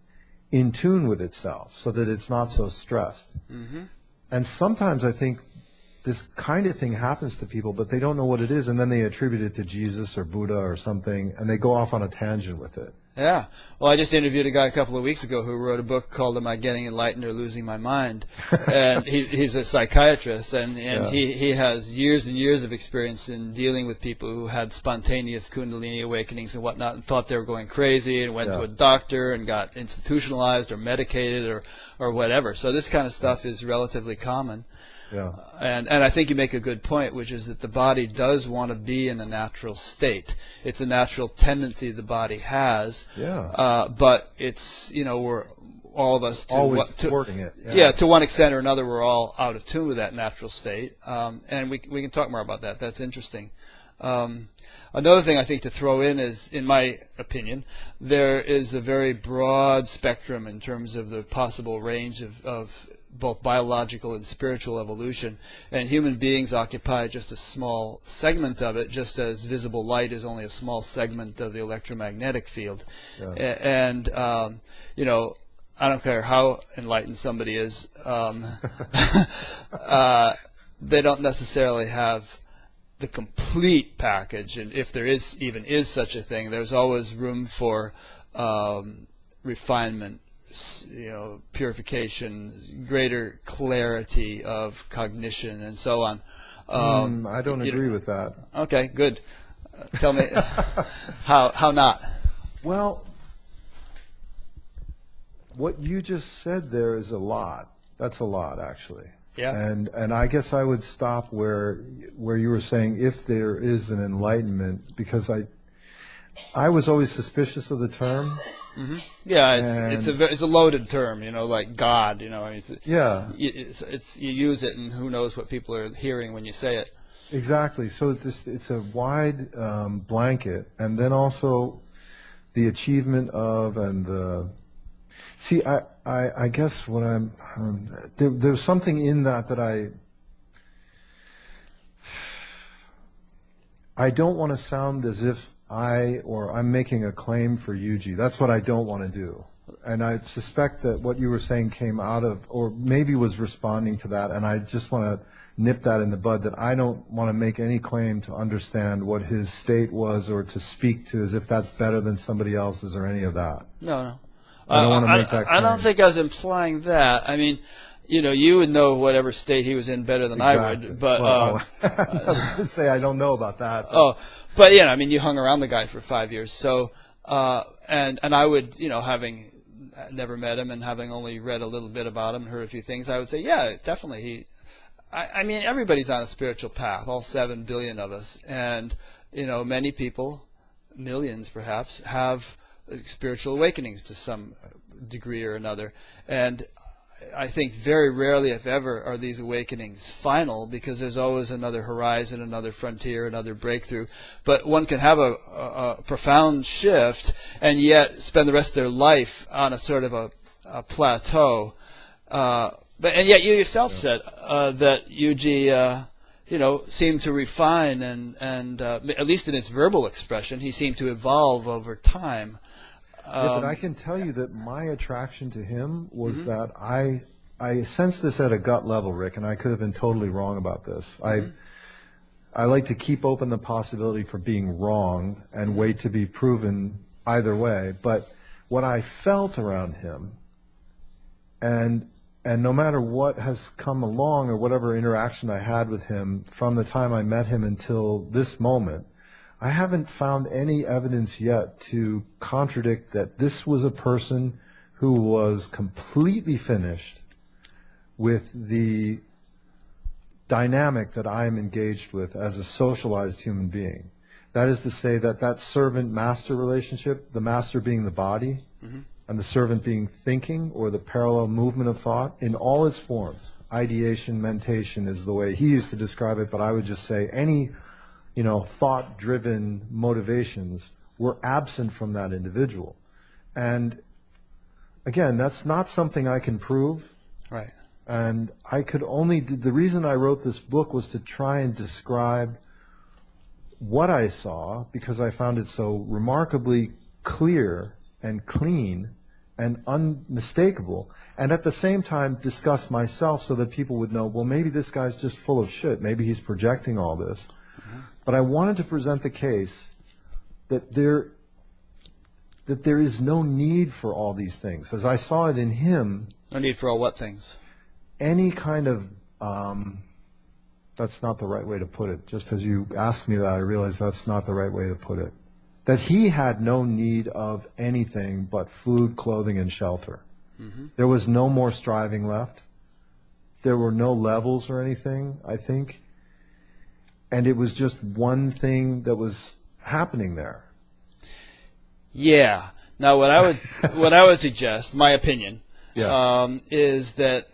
in tune with itself so that it's not so stressed. Mm-hmm. And sometimes I think this kind of thing happens to people, but they don't know what it is, and then they attribute it to Jesus or Buddha or something, and they go off on a tangent with it. Yeah. Well, I just interviewed a guy a couple of weeks ago who wrote a book called Am I Getting Enlightened or Losing My Mind? And he's a psychiatrist, and he has years and years of experience in dealing with people who had spontaneous Kundalini awakenings and whatnot and thought they were going crazy and went to a doctor and got institutionalized or medicated or whatever. So this kind of stuff is relatively common. Yeah. And I think you make a good point, which is that the body does want to be in a natural state. It's a natural tendency the body has. Yeah. But it's, we're all of us always thwarting it. Yeah, to one extent or another, we're all out of tune with that natural state. And we can talk more about that. That's interesting. Another thing I think to throw in is, in my opinion, there is a very broad spectrum in terms of the possible range of both biological and spiritual evolution, and human beings occupy just a small segment of it, just as visible light is only a small segment of the electromagnetic field. Yeah. And I don't care how enlightened somebody is, they don't necessarily have the complete package, and if there is such a thing, there's always room for refinement, purification, greater clarity of cognition, and so on. I don't agree with that. Okay, good. Tell me how not. Well, what you just said there is a lot. That's a lot, actually. Yeah. And I guess I would stop where you were saying if there is an enlightenment, because I was always suspicious of the term. Mm-hmm. Yeah, it's a loaded term, like God. It's you use it, and who knows what people are hearing when you say it. Exactly. So it's a wide blanket, and then also the achievement of and the. See, I guess what I'm there's something in that I don't want to sound as if I'm making a claim for Yuji. That's what I don't want to do. And I suspect that what you were saying came out of, or maybe was responding to that, and I just want to nip that in the bud, that I don't want to make any claim to understand what his state was or to speak to as if that's better than somebody else's or any of that. No. I don't want to make that claim. I don't think I was implying that. I mean, you would know whatever state he was in better than exactly. I would. But I would say I don't know about that. But you hung around the guy for 5 years. So, and I would, having never met him and having only read a little bit about him and heard a few things, I would say, yeah, definitely. I mean, everybody's on a spiritual path, all 7 billion of us, and many people, millions perhaps, have spiritual awakenings to some degree or another, and I think very rarely, if ever, are these awakenings final, because there's always another horizon, another frontier, another breakthrough. But one can have a profound shift and yet spend the rest of their life on a sort of a plateau. And yet you yourself said that Yuji, seemed to refine and at least in its verbal expression, he seemed to evolve over time. Yeah, but I can tell you that my attraction to him was that I sensed this at a gut level, Rick, and I could have been totally wrong about this. I like to keep open the possibility for being wrong and wait to be proven either way. But what I felt around him, and no matter what has come along or whatever interaction I had with him from the time I met him until this moment, I haven't found any evidence yet to contradict that this was a person who was completely finished with the dynamic that I am engaged with as a socialized human being. That is to say that servant-master relationship, the master being the body, and the servant being thinking, or the parallel movement of thought, in all its forms. Ideation, mentation is the way he used to describe it, but I would just say any thought-driven motivations were absent from that individual. And again, that's not something I can prove. Right. And I could only, the reason I wrote this book was to try and describe what I saw, because I found it so remarkably clear and clean and unmistakable, and at the same time discuss myself so that people would know, well, maybe this guy's just full of shit. Maybe he's projecting all this. Mm-hmm. But I wanted to present the case that there is no need for all these things. As I saw it in him. No need for all what things? Any kind of, that's not the right way to put it. Just as you asked me that, I realized that's not the right way to put it. That he had no need of anything but food, clothing, and shelter. Mm-hmm. There was no more striving left. There were no levels or anything, I think. And it was just one thing that was happening there. Yeah. Now, what I would suggest, my opinion, is that,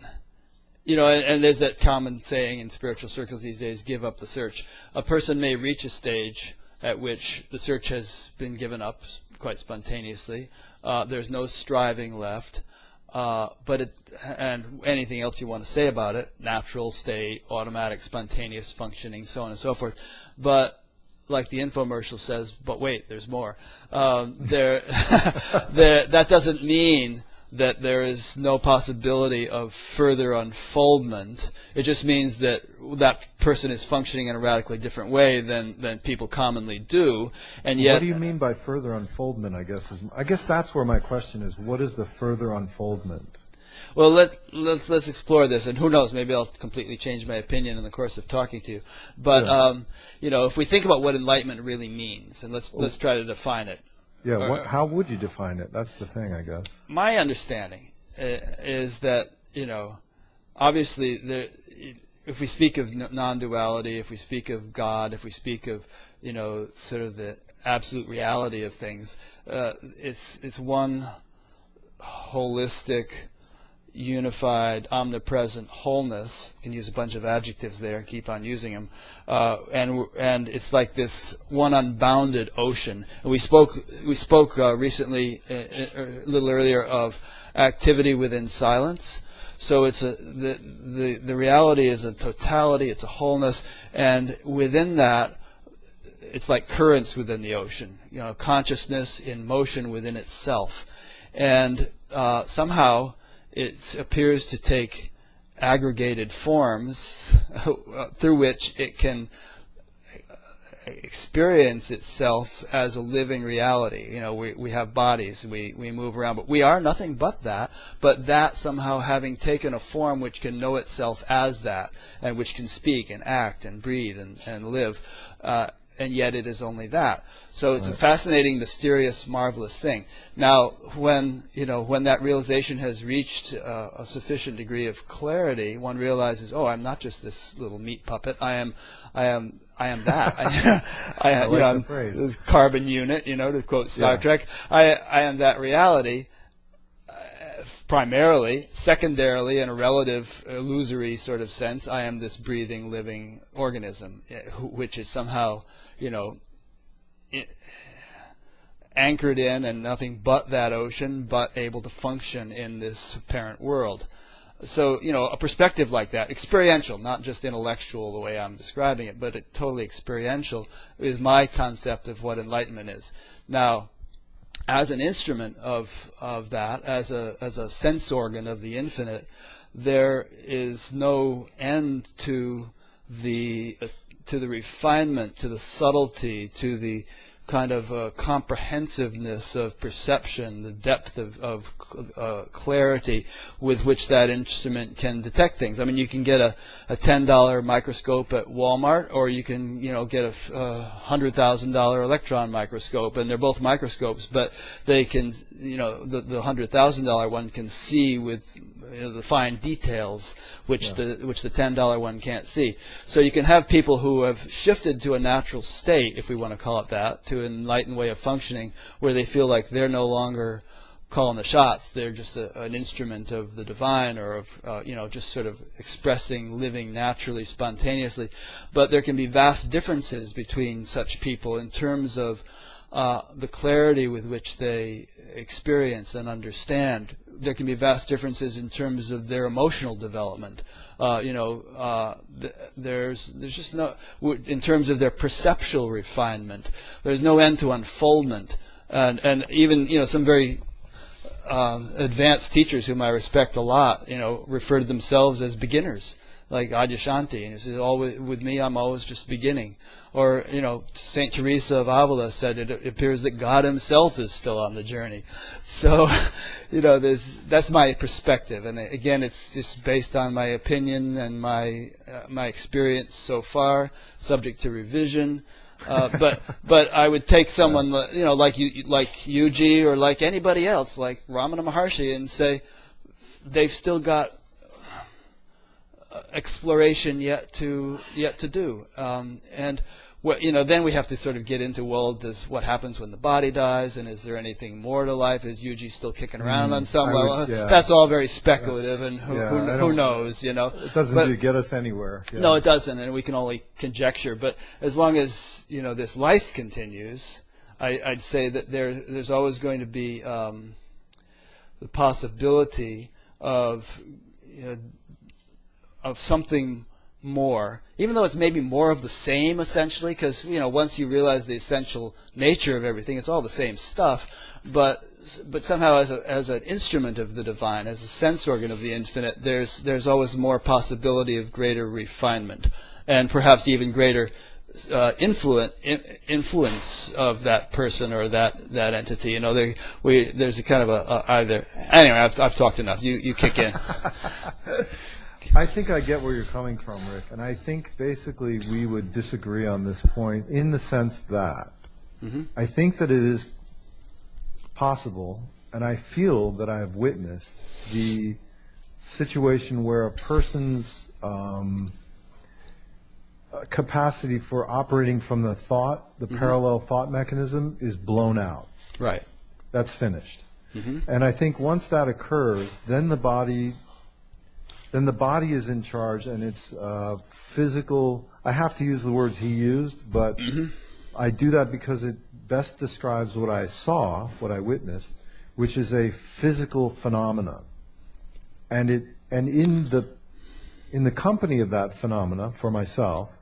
you know, and there's that common saying in spiritual circles these days, give up the search. A person may reach a stage at which the search has been given up quite spontaneously. There's no striving left. And anything else you want to say about it, natural state, automatic, spontaneous functioning, so on and so forth. But like the infomercial says, but wait, there's more. That doesn't mean that there is no possibility of further unfoldment. It just means that that person is functioning in a radically different way than people commonly do. And yet, what do you mean by further unfoldment? I guess that's where my question is. What is the further unfoldment? Well, let's explore this, and who knows? Maybe I'll completely change my opinion in the course of talking to you. But you know, if we think about what enlightenment really means, and let's try to define it. Yeah, how would you define it? That's the thing, I guess. My understanding is that, you know, obviously, if we speak of non-duality, if we speak of God, if we speak of, you know, sort of the absolute reality of things, it's one holistic, unified, omnipresent wholeness. You can use a bunch of adjectives there and keep on using them, and it's like this one unbounded ocean. And we spoke recently, a little earlier, of activity within silence. So it's the reality is a totality, it's a wholeness, and within that, it's like currents within the ocean. You know, consciousness in motion within itself, and somehow it appears to take aggregated forms through which it can experience itself as a living reality. You know, we have bodies, we move around, but we are nothing but that. But that somehow having taken a form which can know itself as that, and which can speak and act and breathe and live, and yet it is only that. So it's a fascinating, mysterious, marvelous thing. Now, when that realization has reached a sufficient degree of clarity, one realizes, oh, I'm not just this little meat puppet. I am that. I'm this carbon unit, you know, to quote Star Trek. I am that reality. Primarily, secondarily, in a relative illusory sort of sense, I am this breathing, living organism, which is somehow, you know, anchored in and nothing but that ocean, but able to function in this apparent world. So, you know, a perspective like that, experiential, not just intellectual the way I'm describing it, but totally experiential, is my concept of what enlightenment is. Now, as an instrument of that, as a sense organ of the infinite, there is no end to the refinement, to the subtlety, to the kind of comprehensive of perception, the depth of clarity with which that instrument can detect things. I mean, you can get a $10 microscope at Walmart, or you can, you know, get a $100,000 electron microscope, and they're both microscopes, but they can, you know, the $100,000 one can see with, you know, the fine details which the $10 one can't see. So you can have people who have shifted to a natural state, if we want to call it that, to an enlightened way of functioning, where they feel like they're no longer calling the shots. They're just an instrument of the divine, or of you know, just sort of expressing, living naturally, spontaneously. But there can be vast differences between such people in terms of the clarity with which they experience and understand. There can be vast differences in terms of their emotional development. There's just no, in terms of their perceptual refinement. There's no end to unfoldment, and even some very advanced teachers whom I respect a lot, refer to themselves as beginners, like Adyashanti, and he says, "Always with me, I'm always just beginning." Or Saint Teresa of Avila said, "It appears that God Himself is still on the journey." So, that's my perspective, and again, it's just based on my opinion and my experience so far, subject to revision. But I would take someone like Yuji or like anybody else, like Ramana Maharshi, and say they've still got exploration yet to do, and then we have to sort of get into, what happens when the body dies, and is there anything more to life? Is Yuji still kicking around on some level? That's all very speculative, and who knows? It doesn't get us anywhere. Yeah. No, it doesn't, and we can only conjecture. But as long as this life continues, I'd say that there's always going to be the possibility of something more, even though it's maybe more of the same, essentially, because once you realize the essential nature of everything, it's all the same stuff. But somehow, as an instrument of the divine, as a sense organ of the infinite, there's always more possibility of greater refinement, and perhaps even greater influence of that person or that entity. There's a kind of either. Anyway, I've talked enough. You kick in. I think I get where you're coming from, Rick, and I think basically we would disagree on this point in the sense that I think that it is possible, and I feel that I've witnessed the situation where a person's capacity for operating from the thought, the parallel thought mechanism, is blown out. Right. That's finished. And I think once that occurs, then the body is in charge, and it's physical. I have to use the words he used, but I do that because it best describes what I saw, what I witnessed, which is a physical phenomena. And in the company of that phenomena, for myself,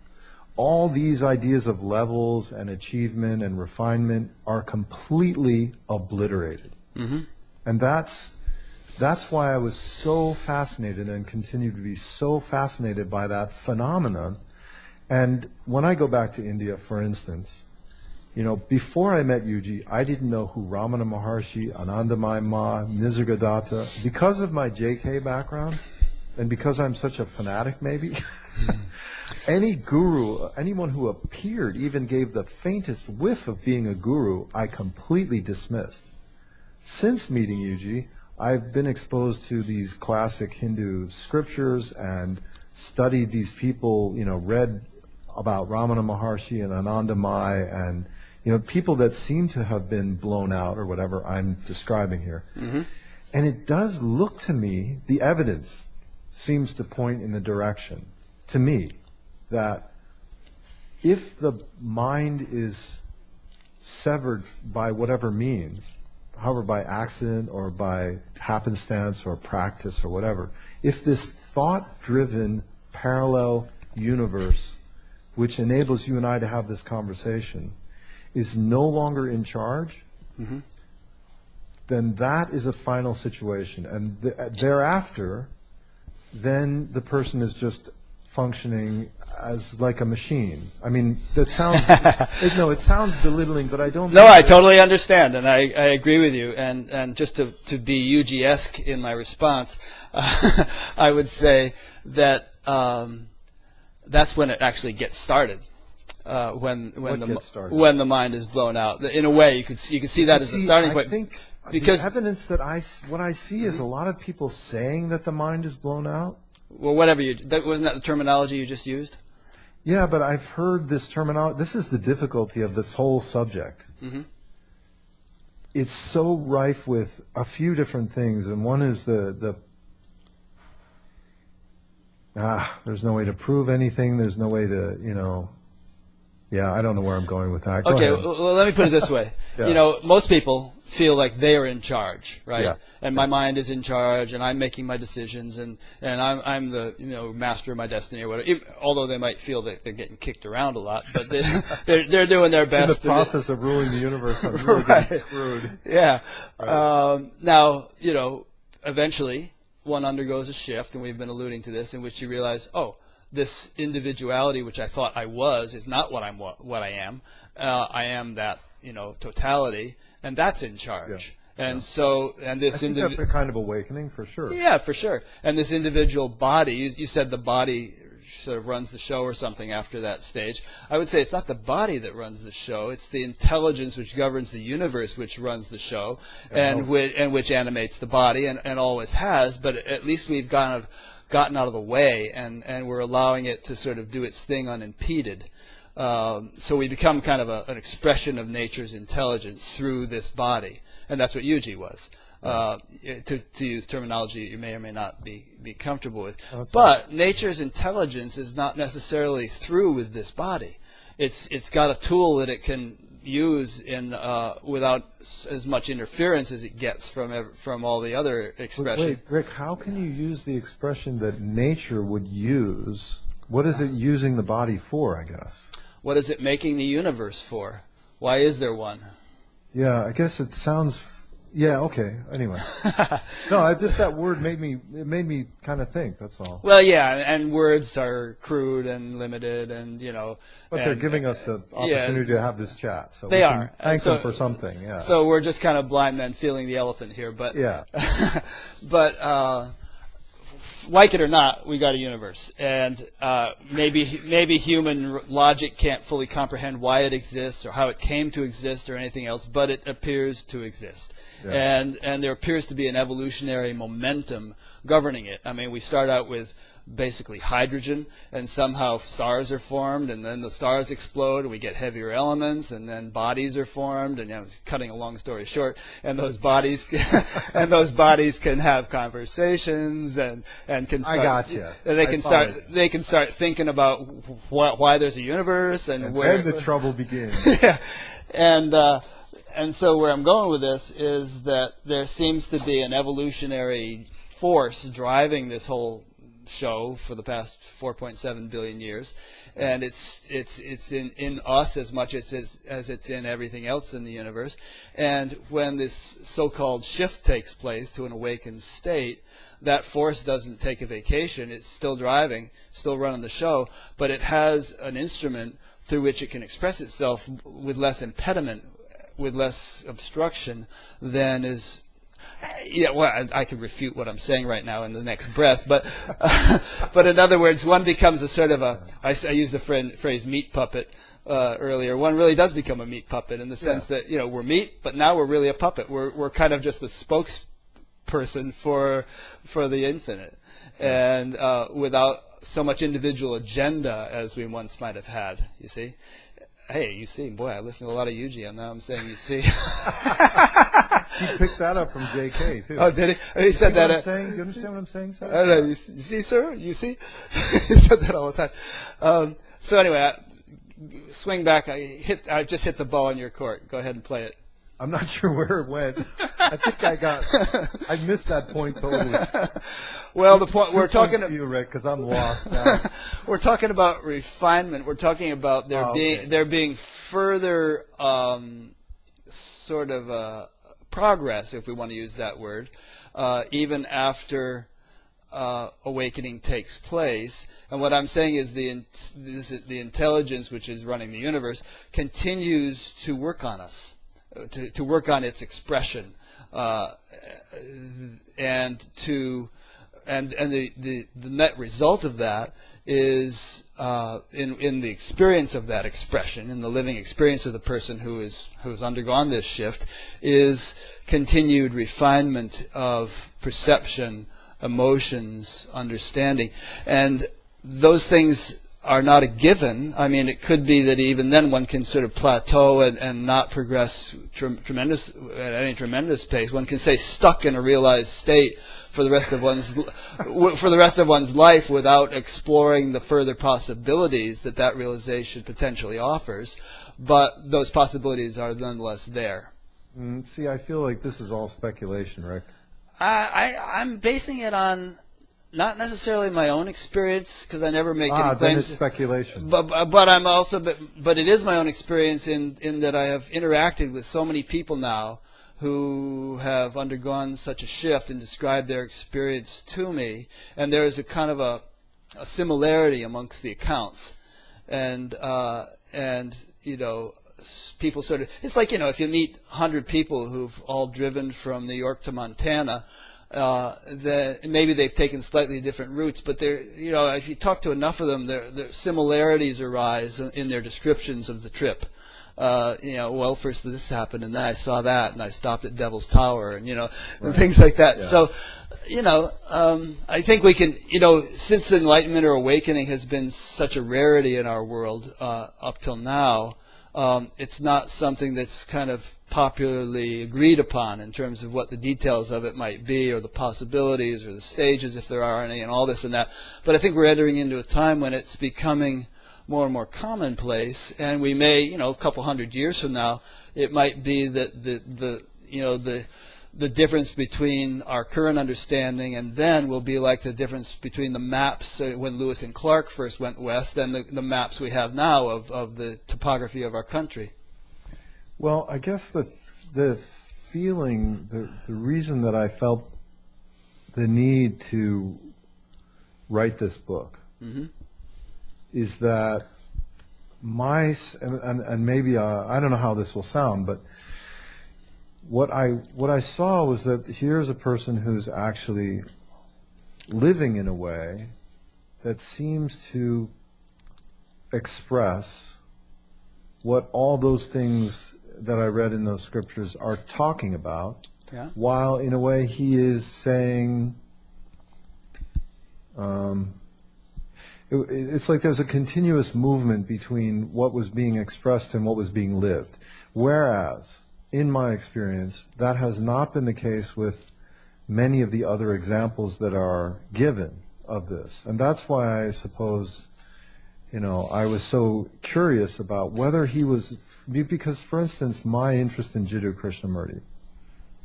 all these ideas of levels and achievement and refinement are completely obliterated. And that's why I was so fascinated and continue to be so fascinated by that phenomenon. And when I go back to India, for instance, before I met Yuji, I didn't know who Ramana Maharshi, Anandamayi Ma, Nisargadatta, because of my JK background, and because I'm such a fanatic maybe, any guru, anyone who appeared, even gave the faintest whiff of being a guru, I completely dismissed. Since meeting Yuji, I've been exposed to these classic Hindu scriptures and studied these people, read about Ramana Maharshi and Anandamayi and, people that seem to have been blown out or whatever I'm describing here. And it does look to me, the evidence seems to point in the direction, to me, that if the mind is severed by whatever means, however, by accident or by happenstance or practice or whatever, if this thought-driven parallel universe, which enables you and I to have this conversation, is no longer in charge, then that is a final situation. And thereafter, then the person is just functioning as like a machine. I mean, that sounds it sounds belittling, but I don't. No, I totally understand, and I agree with you. And just to be Yuji-esque in my response, I would say that that's when it actually gets started. When the mind is blown out. In a way, you could see that as the starting point. I think because the evidence that what I see is a lot of people saying that the mind is blown out. Well, whatever wasn't that the terminology you just used? Yeah, but I've heard this terminology. This is the difficulty of this whole subject. It's so rife with a few different things, and one is there's no way to prove anything. There's no way to, Yeah, I don't know where I'm going with that. Go Okay, ahead. well, let me put it this way. Yeah. You know, most people feel like they are in charge, right? Yeah. And my mind is in charge, and I'm making my decisions, and I'm the master of my destiny or whatever. Although they might feel that they're getting kicked around a lot, but they're doing their best. In the process of ruling the universe, I'm really getting screwed. Yeah. Right. Now, eventually one undergoes a shift, and we've been alluding to this, in which you realize, oh, this individuality, which I thought I was, is not what I am. I am that, totality, and that's in charge. Yeah. And so, and this I think that's a kind of awakening for sure. Yeah, for sure. And this individual body, you said the body sort of runs the show or something after that stage. I would say it's not the body that runs the show; it's the intelligence which governs the universe which runs the show, and which animates the body, and always has. But at least we've gotten out of the way, and we're allowing it to sort of do its thing unimpeded. So we become kind of an expression of nature's intelligence through this body, and that's what Yuji was. To use terminology you may or may not be comfortable with. Oh, but right. Nature's intelligence is not necessarily through with this body. It's got a tool that it can use without as much interference as it gets from all the other expression. Wait, Rick, how can you use the expression that nature would use? What is it using the body for, I guess? What is it making the universe for? Why is there one? Yeah, I guess it sounds... Yeah, okay, anyway. No, just that word made me kind of think, that's all. Well, yeah, and words are crude and limited, and, But they're giving us the opportunity to have this chat. So they are. Thank them for something, yeah. So we're just kind of blind men feeling the elephant here, but... Yeah. But... like it or not, we got a universe, and maybe human logic can't fully comprehend why it exists or how it came to exist or anything else, but it appears to exist. Yeah. And there appears to be an evolutionary momentum governing it. I mean, we start out with basically hydrogen, and somehow stars are formed, and then the stars explode, and we get heavier elements, and then bodies are formed, and cutting a long story short, and those bodies can have conversations and can start, I got you. And they can start thinking about why there's a universe and where the trouble begins. Yeah. And so where I'm going with this is that there seems to be an evolutionary force driving this whole show for the past 4.7 billion years, and it's in us as much as it's in everything else in the universe. And when this so-called shift takes place to an awakened state, that force doesn't take a vacation. It's still driving, still running the show, but it has an instrument through which it can express itself with less impediment, with less obstruction than is... Yeah, well, I could refute what I'm saying right now in the next breath, but in other words, one becomes a sort of I used the phrase meat puppet earlier. One really does become a meat puppet in the sense that we're meat, but now we're really a puppet. We're kind of just the spokesperson for the infinite, and without so much individual agenda as we once might have had. You see. Hey, you see, boy, I listen to a lot of Yuji, and now I'm saying you see. He picked that up from J.K. too. Oh, did he? He said that. Do you understand what I'm saying, sir? I know. You see, sir? You see? He said that all the time. So anyway, swing back. I just hit the ball in your court. Go ahead and play it. I'm not sure where it went. I think I missed that point totally. Well, the point we're talking to you, Rick, because I'm lost now. We're talking about refinement. We're talking about there being further sort of progress, if we want to use that word, even after awakening takes place. And what I'm saying is the intelligence which is running the universe continues to work on us. To work on its expression, and the net result of that is in the experience of that expression, in the living experience of the person who's undergone this shift, is continued refinement of perception, emotions, understanding, and those things are not a given. I mean, it could be that even then one can sort of plateau and not progress at any tremendous pace. One can stay stuck in a realized state for the rest of one's life without exploring the further possibilities that realization potentially offers. But those possibilities are nonetheless there. See, I feel like this is all speculation, Rick. I'm basing it on not necessarily my own experience, because I never make any claims. Then it's speculation. But I'm also, but it is my own experience in that I have interacted with so many people now who have undergone such a shift and described their experience to me, and there is a kind of a similarity amongst the accounts, and you know, people sort of, it's like, you know, if you meet 100 people who've all driven from New York to Montana, maybe they've taken slightly different routes, but they're, you know, if you talk to enough of them, their similarities arise in their descriptions of the trip. You know, well, first this happened, and then I saw that, and I stopped at Devil's Tower, and, you know, and things like that. Yeah. So, you know, I think we can, you know, since Enlightenment or awakening has been such a rarity in our world up till now, it's not something that's kind of popularly agreed upon in terms of what the details of it might be, or the possibilities, or the stages, if there are any, and all this and that. But I think we're entering into a time when it's becoming more and more commonplace, and we may, you know, a couple hundred years from now, it might be that the difference between our current understanding and then will be like the difference between the maps when Lewis and Clark first went west and the maps we have now of the topography of our country. Well, I guess the feeling, the reason that I felt the need to write this book is that and maybe I don't know how this will sound, but what I saw was that here's a person who's actually living in a way that seems to express what all those things that I read in those scriptures are talking about, yeah. While in a way he is saying, it's like there's a continuous movement between what was being expressed and what was being lived. Whereas, in my experience, that has not been the case with many of the other examples that are given of this. And that's why I suppose, you know, I was so curious about whether he was, because, for instance, my interest in Jiddu Krishnamurti,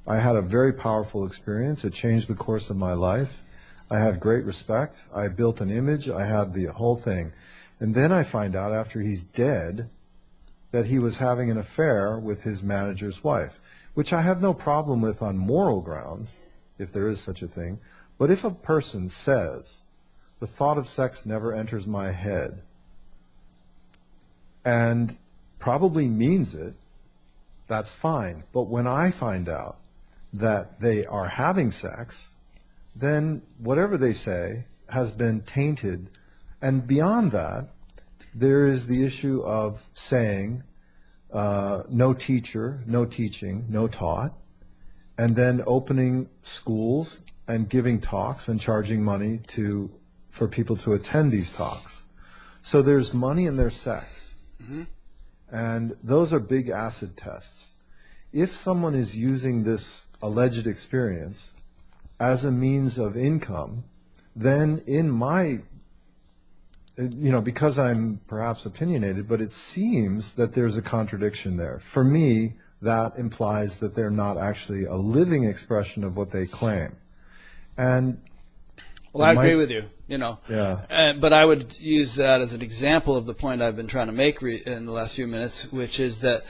I had a very powerful experience. It changed the course of my life. I had great respect. I built an image. I had the whole thing. And then I find out after he's dead that he was having an affair with his manager's wife, which I have no problem with on moral grounds, if there is such a thing. But if a person says, the thought of sex never enters my head, and probably means it, that's fine. But when I find out that they are having sex, then whatever they say has been tainted. And beyond that, there is the issue of saying no teacher, no teaching, no taught, and then opening schools and giving talks and charging money for people to attend these talks. So there's money and there's sex. Mm-hmm. And those are big acid tests. If someone is using this alleged experience as a means of income, then in my, you know, because I'm perhaps opinionated, but it seems that there's a contradiction there. For me, that implies that they're not actually a living expression of what they claim. And well, I agree with you, you know. Yeah. But I would use that as an example of the point I've been trying to make in the last few minutes, which is that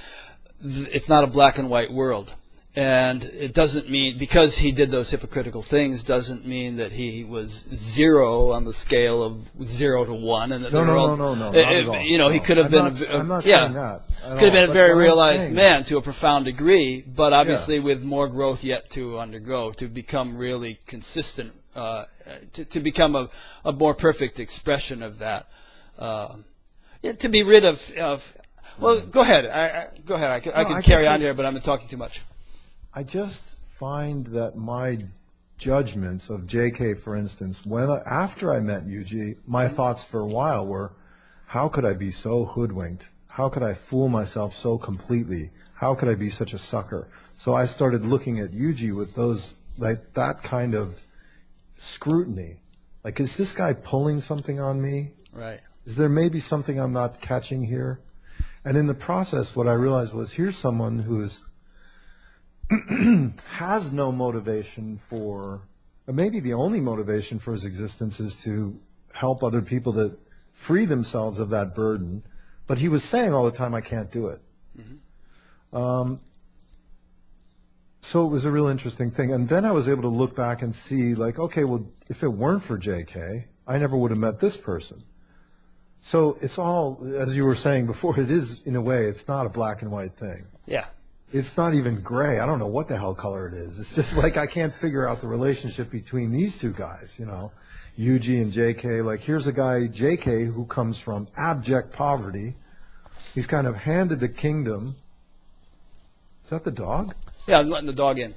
it's not a black and white world. And it doesn't mean, because he did those hypocritical things, doesn't mean that he was zero on the scale of 0 to 1. And no, not at all. You know, he could have been I'm not saying that. Could have been a very realized man to a profound degree, but obviously with more growth yet to undergo to become really consistent, to become a more perfect expression of that. To be rid of well, go ahead. Go ahead. I can carry on here, but I'm talking too much. I just find that my judgments of JK, for instance, after I met Yuji, my thoughts for a while were, how could I be so hoodwinked? How could I fool myself so completely? How could I be such a sucker? So I started looking at Yuji with those, like that kind of scrutiny. Like, is this guy pulling something on me? Right. Is there maybe something I'm not catching here? And in the process, what I realized was, here's someone who is has no motivation for, or maybe the only motivation for his existence is to help other people to free themselves of that burden. But he was saying all the time, I can't do it. Mm-hmm. So it was a real interesting thing. And then I was able to look back and see, like, okay, well, if it weren't for JK, I never would have met this person. So it's all, as you were saying before, it is, in a way, it's not a black and white thing. Yeah. It's not even gray. I don't know what the hell color it is. It's just like I can't figure out the relationship between these two guys, you know, Yuji and JK. Like, here's a guy, JK, who comes from abject poverty. He's kind of handed the kingdom. Is that the dog? Yeah, I'm letting the dog in.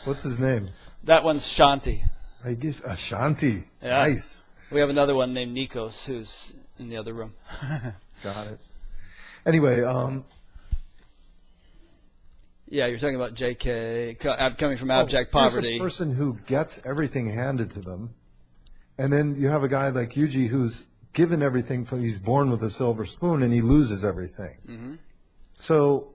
What's his name? That one's Shanti. I guess Ashanti. Yeah. Nice. We have another one named Nikos who's in the other room. Got it. Anyway, yeah, you're talking about JK coming from abject poverty. Here's a person who gets everything handed to them, and then you have a guy like Yuji who's given everything from, he's born with a silver spoon and he loses everything. Mm-hmm. So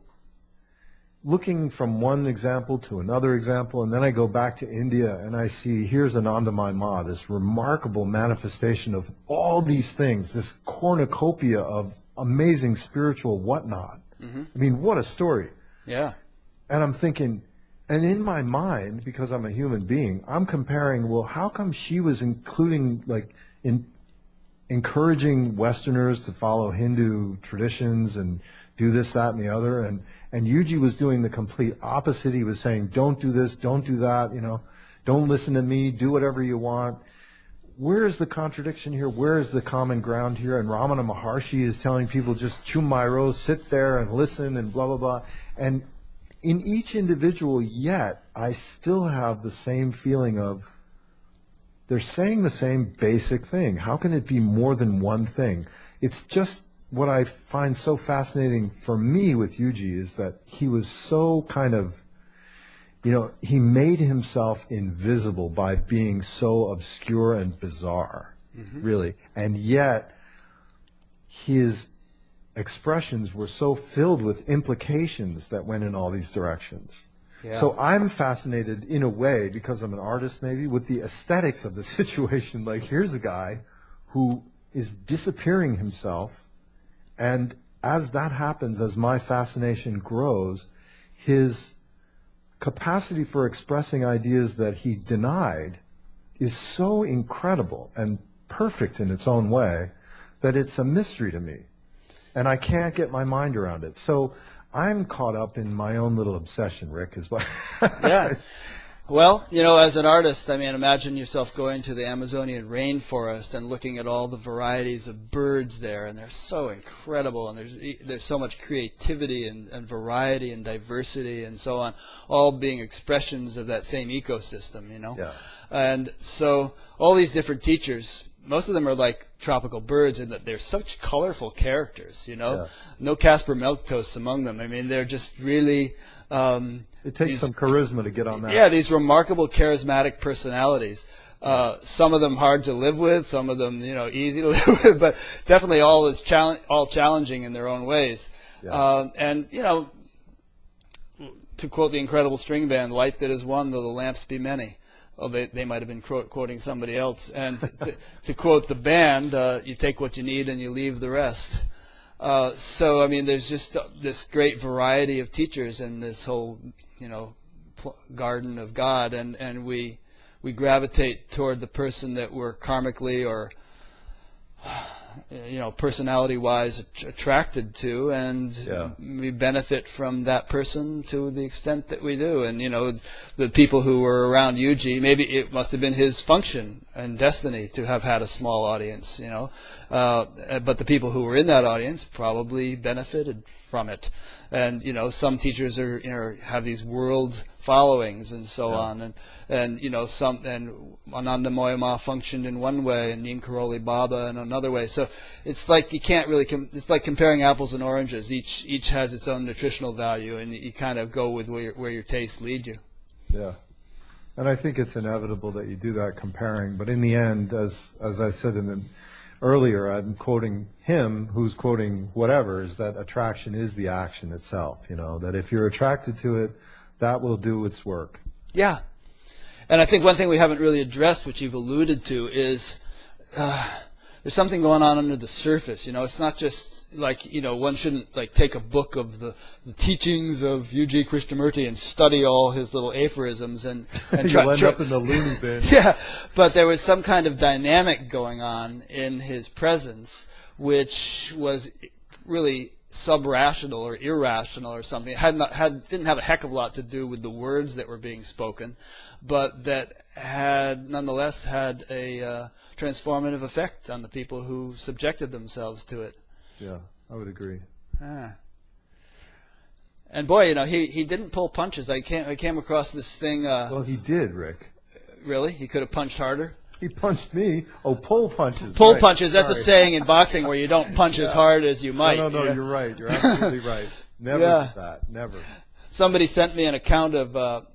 looking from one example to another example, and then I go back to India and I see here's Anandamayi Ma, this remarkable manifestation of all these things, this cornucopia of amazing spiritual whatnot. Mm-hmm. I mean, what a story. Yeah. And I'm thinking, and in my mind, because I'm a human being, I'm comparing, well, how come she was including, like, encouraging Westerners to follow Hindu traditions and do this, that, and the other, and Yuji was doing the complete opposite. He was saying, don't do this, don't do that, you know, don't listen to me, do whatever you want. Where is the contradiction here? Where is the common ground here? And Ramana Maharshi is telling people just chumairo, sit there and listen and blah, blah, blah. And in each individual, yet, I still have the same feeling of they're saying the same basic thing. How can it be more than one thing? It's just what I find so fascinating for me with Yuji is that he was so kind of, you know, he made himself invisible by being so obscure and bizarre, really. And yet, his expressions were so filled with implications that went in all these directions. Yeah. So I'm fascinated in a way, because I'm an artist maybe, with the aesthetics of the situation. Like, here's a guy who is disappearing himself, and as that happens, as my fascination grows, his capacity for expressing ideas that he denied is so incredible and perfect in its own way that it's a mystery to me. And I can't get my mind around it. So I'm caught up in my own little obsession, Rick, is what. Yeah. Well, you know, as an artist, I mean, imagine yourself going to the Amazonian rainforest and looking at all the varieties of birds there, and they're so incredible, and there's so much creativity and variety and diversity and so on, all being expressions of that same ecosystem, you know. Yeah. And so all these different teachers, most of them are like tropical birds in that they're such colorful characters, you know. Yeah. No Casper milquetoasts among them. I mean, they're just really... it takes some charisma to get on that. Yeah, these remarkable charismatic personalities. Some of them hard to live with, some of them, you know, easy to live with, but definitely all challenging in their own ways. Yeah. And, you know, to quote the incredible string band, light that is one, though the lamps be many. Oh, they might have been quoting somebody else. And to quote the band, you take what you need and you leave the rest. So, I mean, there's just this great variety of teachers in this whole, you know, garden of God, and we gravitate toward the person that we're karmically or, you know, personality-wise attracted to, and we benefit from that person to the extent that we do. And, you know, the people who were around Yuji, maybe it must have been his function and destiny to have had a small audience, you know. But the people who were in that audience probably benefited from it. And some teachers are have these world followings and so on, and Ananda Moyama functioned in one way, and Ninkaroli Baba in another way. So it's like you can't really it's like comparing apples and oranges. Each has its own nutritional value, and you kind of go with where your tastes lead you. Yeah. And I think it's inevitable that you do that comparing, but in the end, as I said earlier, I'm quoting him, who's quoting whatever, is that attraction is the action itself, that if you're attracted to it, that will do its work. Yeah. And I think one thing we haven't really addressed, which you've alluded to, is there's something going on under the surface. It's not just like, one shouldn't like take a book of the teachings of UG Krishnamurti and study all his little aphorisms and you'll end up in the loony bin. Yeah, but there was some kind of dynamic going on in his presence, which was really sub-rational or irrational or something. It didn't have a heck of a lot to do with the words that were being spoken, but that nonetheless had a transformative effect on the people who subjected themselves to it. Yeah, I would agree. And boy, he didn't pull punches. I came across this thing. Well, he did, Rick. Really? He could have punched harder? He punched me. Oh, pull punches. Pull punches. That's a saying in boxing where you don't punch as hard as you might. No, you're right. You're absolutely right. Never did that. Never. Somebody sent me an account of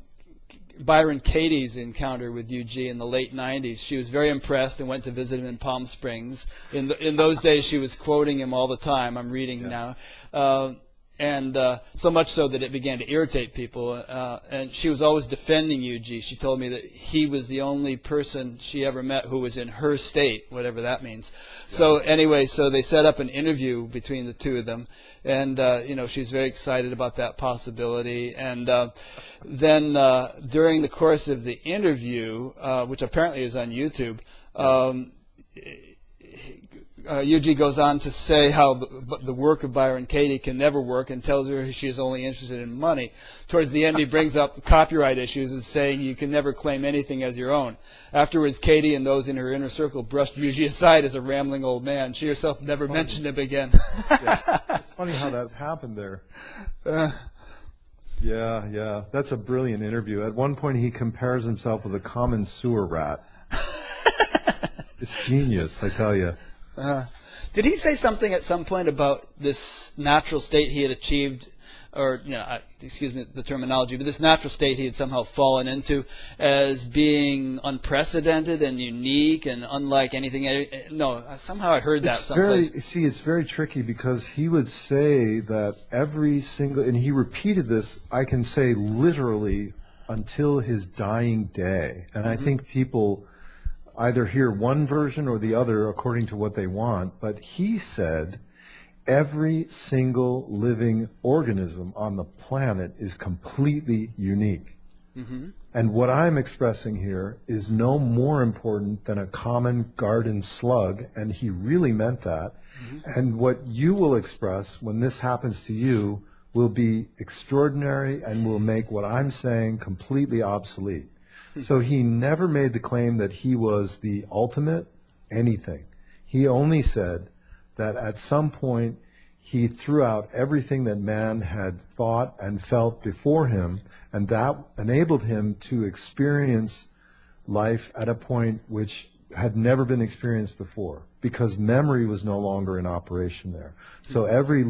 Byron Katie's encounter with UG in the late 90s. She was very impressed and went to visit him in Palm Springs. In those days, she was quoting him all the time. I'm reading now. And so much so that it began to irritate people. And she was always defending UG. She told me that he was the only person she ever met who was in her state, whatever that means. So anyway, so they set up an interview between the two of them. And, she was very excited about that possibility. And then during the course of the interview, which apparently is on YouTube, UG goes on to say how the work of Byron Katie can never work and tells her she is only interested in money. Towards the end, he brings up copyright issues and saying you can never claim anything as your own. Afterwards, Katie and those in her inner circle brushed UG aside as a rambling old man. She herself never mentioned him again. Yeah. It's funny how that happened there. Yeah. That's a brilliant interview. At one point, he compares himself with a common sewer rat. It's genius, I tell you. Did he say something at some point about this natural state he had achieved, or excuse me the terminology, but this natural state he had somehow fallen into as being unprecedented and unique and unlike anything? No, somehow I heard that someplace. It's very tricky because he would say that every single, and he repeated this, I can say literally until his dying day, and I think people either hear one version or the other according to what they want, but he said every single living organism on the planet is completely unique. Mm-hmm. And what I'm expressing here is no more important than a common garden slug, and he really meant that. Mm-hmm. And what you will express when this happens to you will be extraordinary and will make what I'm saying completely obsolete. So he never made the claim that he was the ultimate anything. He only said that at some point he threw out everything that man had thought and felt before him, and that enabled him to experience life at a point which had never been experienced before, because memory was no longer in operation there. So every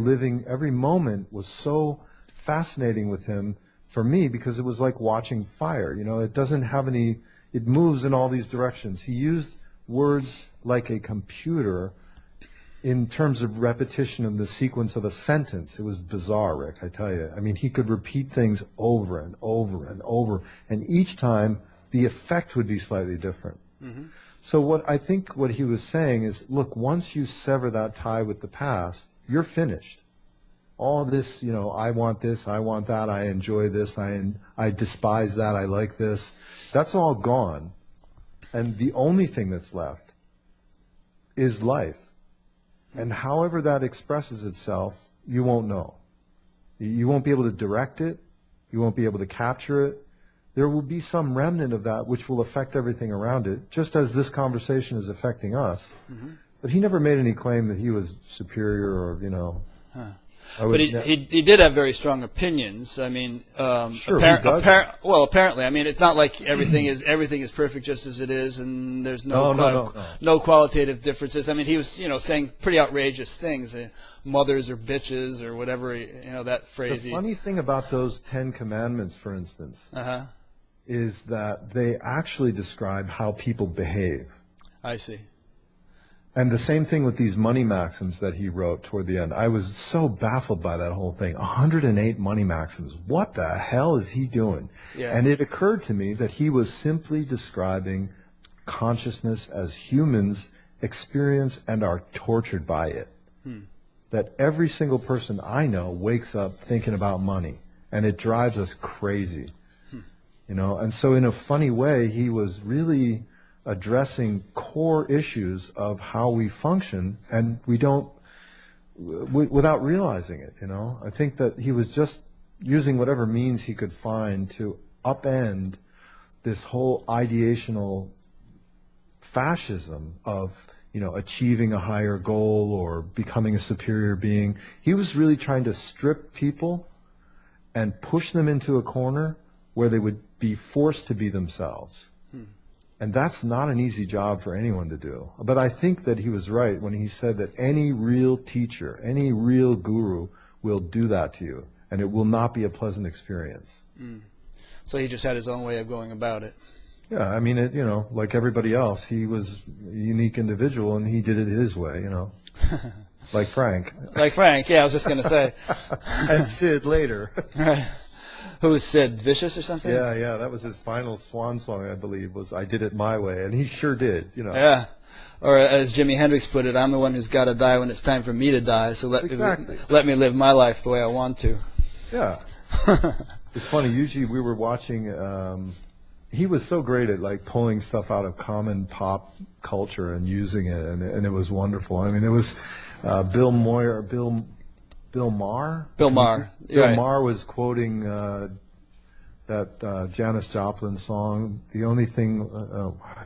moment was so fascinating with him, for me, because it was like watching fire. It doesn't have it moves in all these directions. He used words like a computer in terms of repetition of the sequence of a sentence. It was bizarre, Rick, I tell you. I mean, he could repeat things over and over and over, and each time the effect would be slightly different. Mm-hmm. So what he was saying is, look, once you sever that tie with the past, you're finished. All this, I want this, I want that, I enjoy this, I despise that, I like this. That's all gone. And the only thing that's left is life. And however that expresses itself, you won't know. You won't be able to direct it. You won't be able to capture it. There will be some remnant of that which will affect everything around it, just as this conversation is affecting us. Mm-hmm. But he never made any claim that he was superior or, Huh. But he did have very strong opinions. I mean, Sure, who doesn't? well, apparently, I mean, it's not like everything is perfect just as it is, and there's no qualitative differences. I mean, he was saying pretty outrageous things, mothers are bitches or whatever, that phrase. The funny thing about those 10 Commandments, for instance, is that they actually describe how people behave. I see. And the same thing with these money maxims that he wrote toward the end. I was so baffled by that whole thing. 108 money maxims. What the hell is he doing? Yeah. And it occurred to me that he was simply describing consciousness as humans experience and are tortured by it. That every single person I know wakes up thinking about money, and it drives us crazy. And so in a funny way, he was really addressing core issues of how we function, and we don't, without realizing it, I think that he was just using whatever means he could find to upend this whole ideational fascism of, achieving a higher goal or becoming a superior being. He was really trying to strip people and push them into a corner where they would be forced to be themselves. And that's not an easy job for anyone to do. But I think that he was right when he said that any real teacher, any real guru will do that to you, and it will not be a pleasant experience. So he just had his own way of going about it. Yeah, I mean, like everybody else, he was a unique individual, and he did it his way, like Frank. Like Frank, yeah, I was just going to say. And Sid later. Right. Who was Sid? Vicious or something? Yeah, that was his final swan song, I believe, was I Did It My Way, and he sure did, Yeah. Or as Jimi Hendrix put it, I'm the one who's got to die when it's time for me to die, so let me live my life the way I want to. Yeah. It's funny, Yuji, we were watching, he was so great at like pulling stuff out of common pop culture and using it, and it was wonderful. I mean, there was Bill Maher. Bill Maher was quoting that Janis Joplin song. The only thing,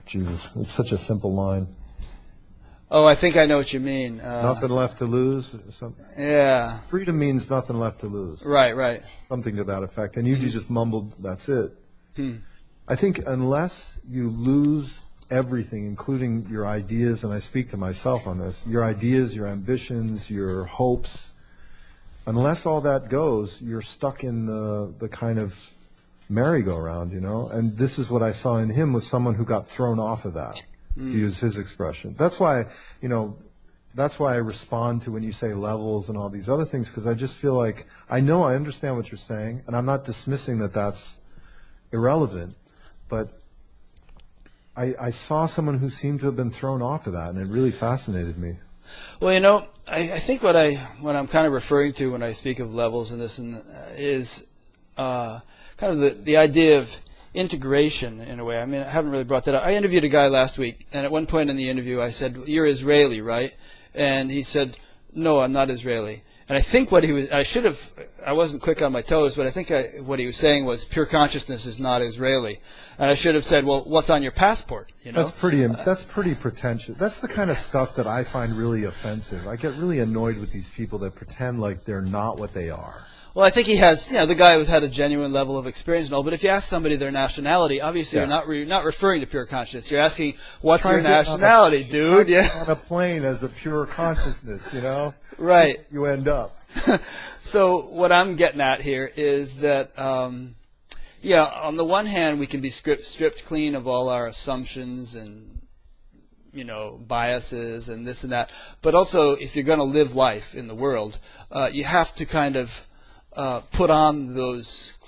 Jesus, it's such a simple line. Oh, I think I know what you mean. Nothing left to lose. Yeah. Freedom means nothing left to lose. Right. Something to that effect. And Yuji just mumbled, that's it. I think unless you lose everything, including your ideas, and I speak to myself on this, your ideas, your ambitions, your hopes, unless all that goes, you're stuck in the kind of merry-go-round, And this is what I saw in him, was someone who got thrown off of that, to use his expression. That's why, I respond to when you say levels and all these other things, because I just feel like, I understand what you're saying, and I'm not dismissing that that's irrelevant, but I saw someone who seemed to have been thrown off of that, and it really fascinated me. Well, I think what I'm kind of referring to when I speak of levels and this is kind of the idea of integration in a way. I mean, I haven't really brought that up. I interviewed a guy last week, and at one point in the interview I said, "You're Israeli, right?" And he said, "No, I'm not Israeli." And I think I wasn't quick on my toes, but I think what he was saying was pure consciousness is not Israeli. And I should have said, well, what's on your passport? That's pretty pretentious. That's the kind of stuff that I find really offensive. I get really annoyed with these people that pretend like they're not what they are. Well, I think he has, the guy who's had a genuine level of experience and all, but if you ask somebody their nationality, obviously you're not referring to pure consciousness. You're asking, what's your nationality, dude? Yeah. On a plane as a pure consciousness, Right. So you end up. So what I'm getting at here is that, on the one hand, we can be stripped clean of all our assumptions and, biases and this and that. But also, if you're going to live life in the world, you have to kind of put on those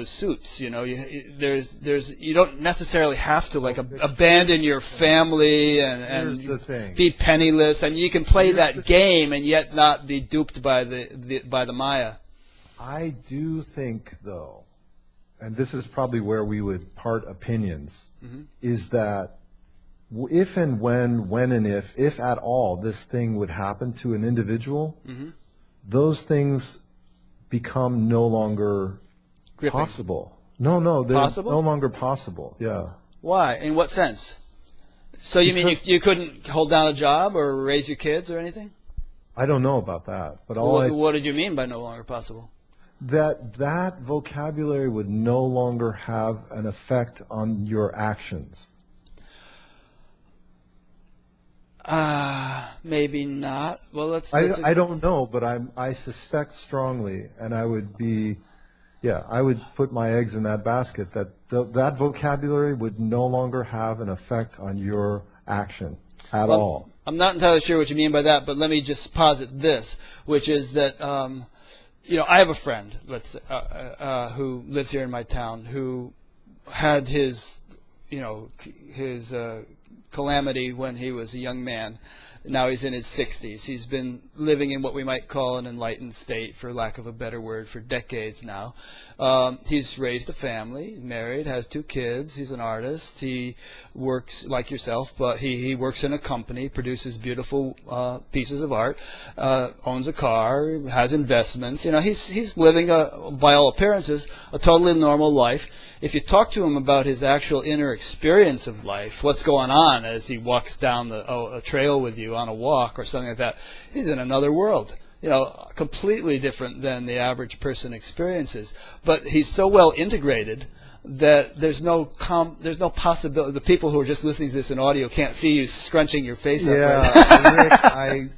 suits. You don't necessarily have to abandon your family and be penniless. I mean, you can play that game and yet not be duped by the Maya. I do think, though, and this is probably where we would part opinions, is that if and when and if at all, this thing would happen to an individual, those things become no longer possible. No, they're no longer possible. Yeah. Why? In what sense? So you mean you couldn't hold down a job or raise your kids or anything? I don't know about that, but What did you mean by no longer possible? That vocabulary would no longer have an effect on your actions. Maybe not. Well, I don't know, but I suspect strongly, and I would put my eggs in that basket, that that vocabulary would no longer have an effect on your action at all. I'm not entirely sure what you mean by that, but let me just posit this, which is that, I have a friend, who lives here in my town, who had his calamity when he was a young man. Now he's in his 60s. He's been living in what we might call an enlightened state, for lack of a better word, for decades now. He's raised a family, married, has 2 kids. He's an artist. He works like yourself, but he works in a company, produces beautiful pieces of art, owns a car, has investments. He's living, by all appearances, a totally normal life. If you talk to him about his actual inner experience of life, what's going on as he walks down a trail with you on a walk or something like that, he's in another world. Completely different than the average person experiences. But he's so well integrated that there's no possibility. The people who are just listening to this in audio can't see you scrunching your face up. Rick,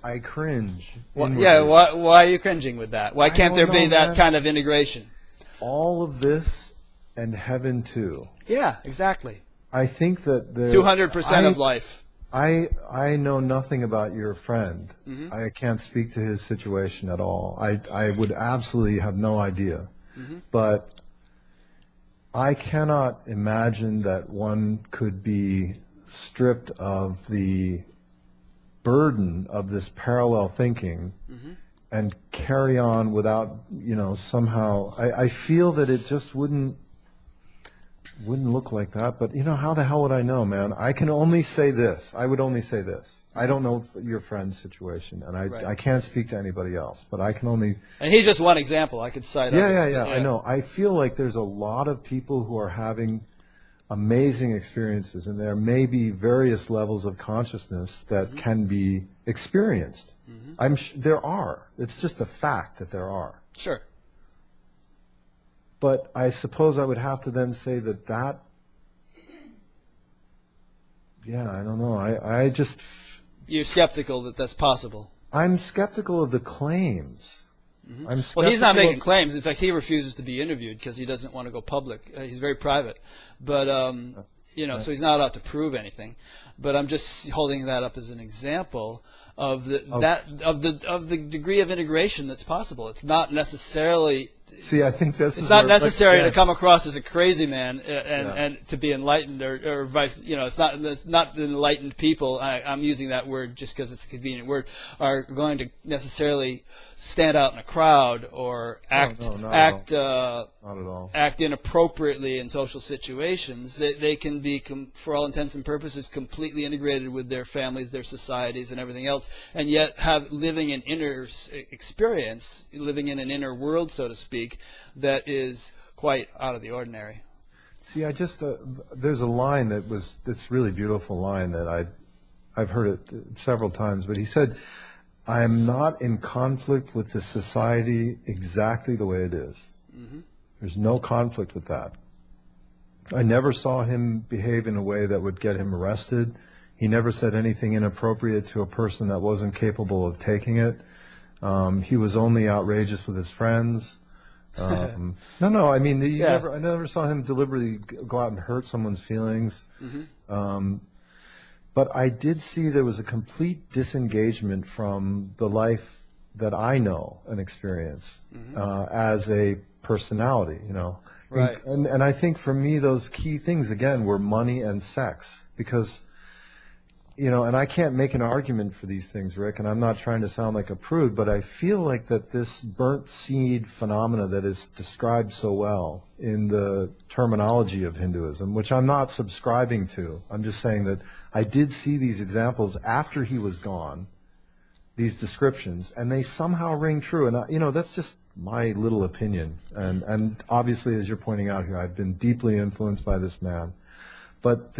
I cringe. Why are you cringing with that? Why can't there be that kind of integration? All of this and heaven too. Yeah, exactly. I think that 200% of life. I know nothing about your friend. Mm-hmm. I can't speak to his situation at all. I would absolutely have no idea. Mm-hmm. But I cannot imagine that one could be stripped of the burden of this parallel thinking mm-hmm. and carry on without, somehow. I feel that it just wouldn't look like that, but how the hell would I know, man? I can only say this. I would only say this. I don't know your friend's situation, and I can't speak to anybody else, but I can only... And he's just one example. I could cite Yeah, I know. I feel like there's a lot of people who are having amazing experiences, and there may be various levels of consciousness that mm-hmm. can be experienced. Mm-hmm. There are. It's just a fact that there are. Sure. But I suppose I would have to then say that I don't know. I just... You're skeptical that that's possible. I'm skeptical of the claims. Mm-hmm. Well, he's not making claims. In fact, he refuses to be interviewed because he doesn't want to go public. He's very private. But, so he's not out to prove anything. But I'm just holding that up as an example of the degree of integration that's possible. It's not necessarily... See, I think it's not necessary to come across as a crazy man and to be enlightened or vice. It's not the enlightened people. I'm using that word just because it's a convenient word. Are going to necessarily stand out in a crowd or act inappropriately in social situations. They can be, for all intents and purposes, completely integrated with their families, their societies, and everything else, and yet living an inner experience, living in an inner world, so to speak, that is quite out of the ordinary. See, there's a line that's really beautiful line that I've heard it several times, but he said, "I am not in conflict with the society exactly the way it is." Mm-hmm. There's no conflict with that. I never saw him behave in a way that would get him arrested. He never said anything inappropriate to a person that wasn't capable of taking it. He was only outrageous with his friends. No. I mean, I never saw him deliberately go out and hurt someone's feelings. Mm-hmm. But I did see there was a complete disengagement from the life that I know and experience mm-hmm. As a personality, Right. And I think for me those key things, again, were money and sex. Because, and I can't make an argument for these things, Rick, and I'm not trying to sound like a prude, but I feel like that this burnt seed phenomena that is described so well in the terminology of Hinduism, which I'm not subscribing to, I'm just saying that I did see these examples after he was gone, these descriptions, and they somehow ring true. And, that's just my little opinion. And obviously, as you're pointing out here, I've been deeply influenced by this man. But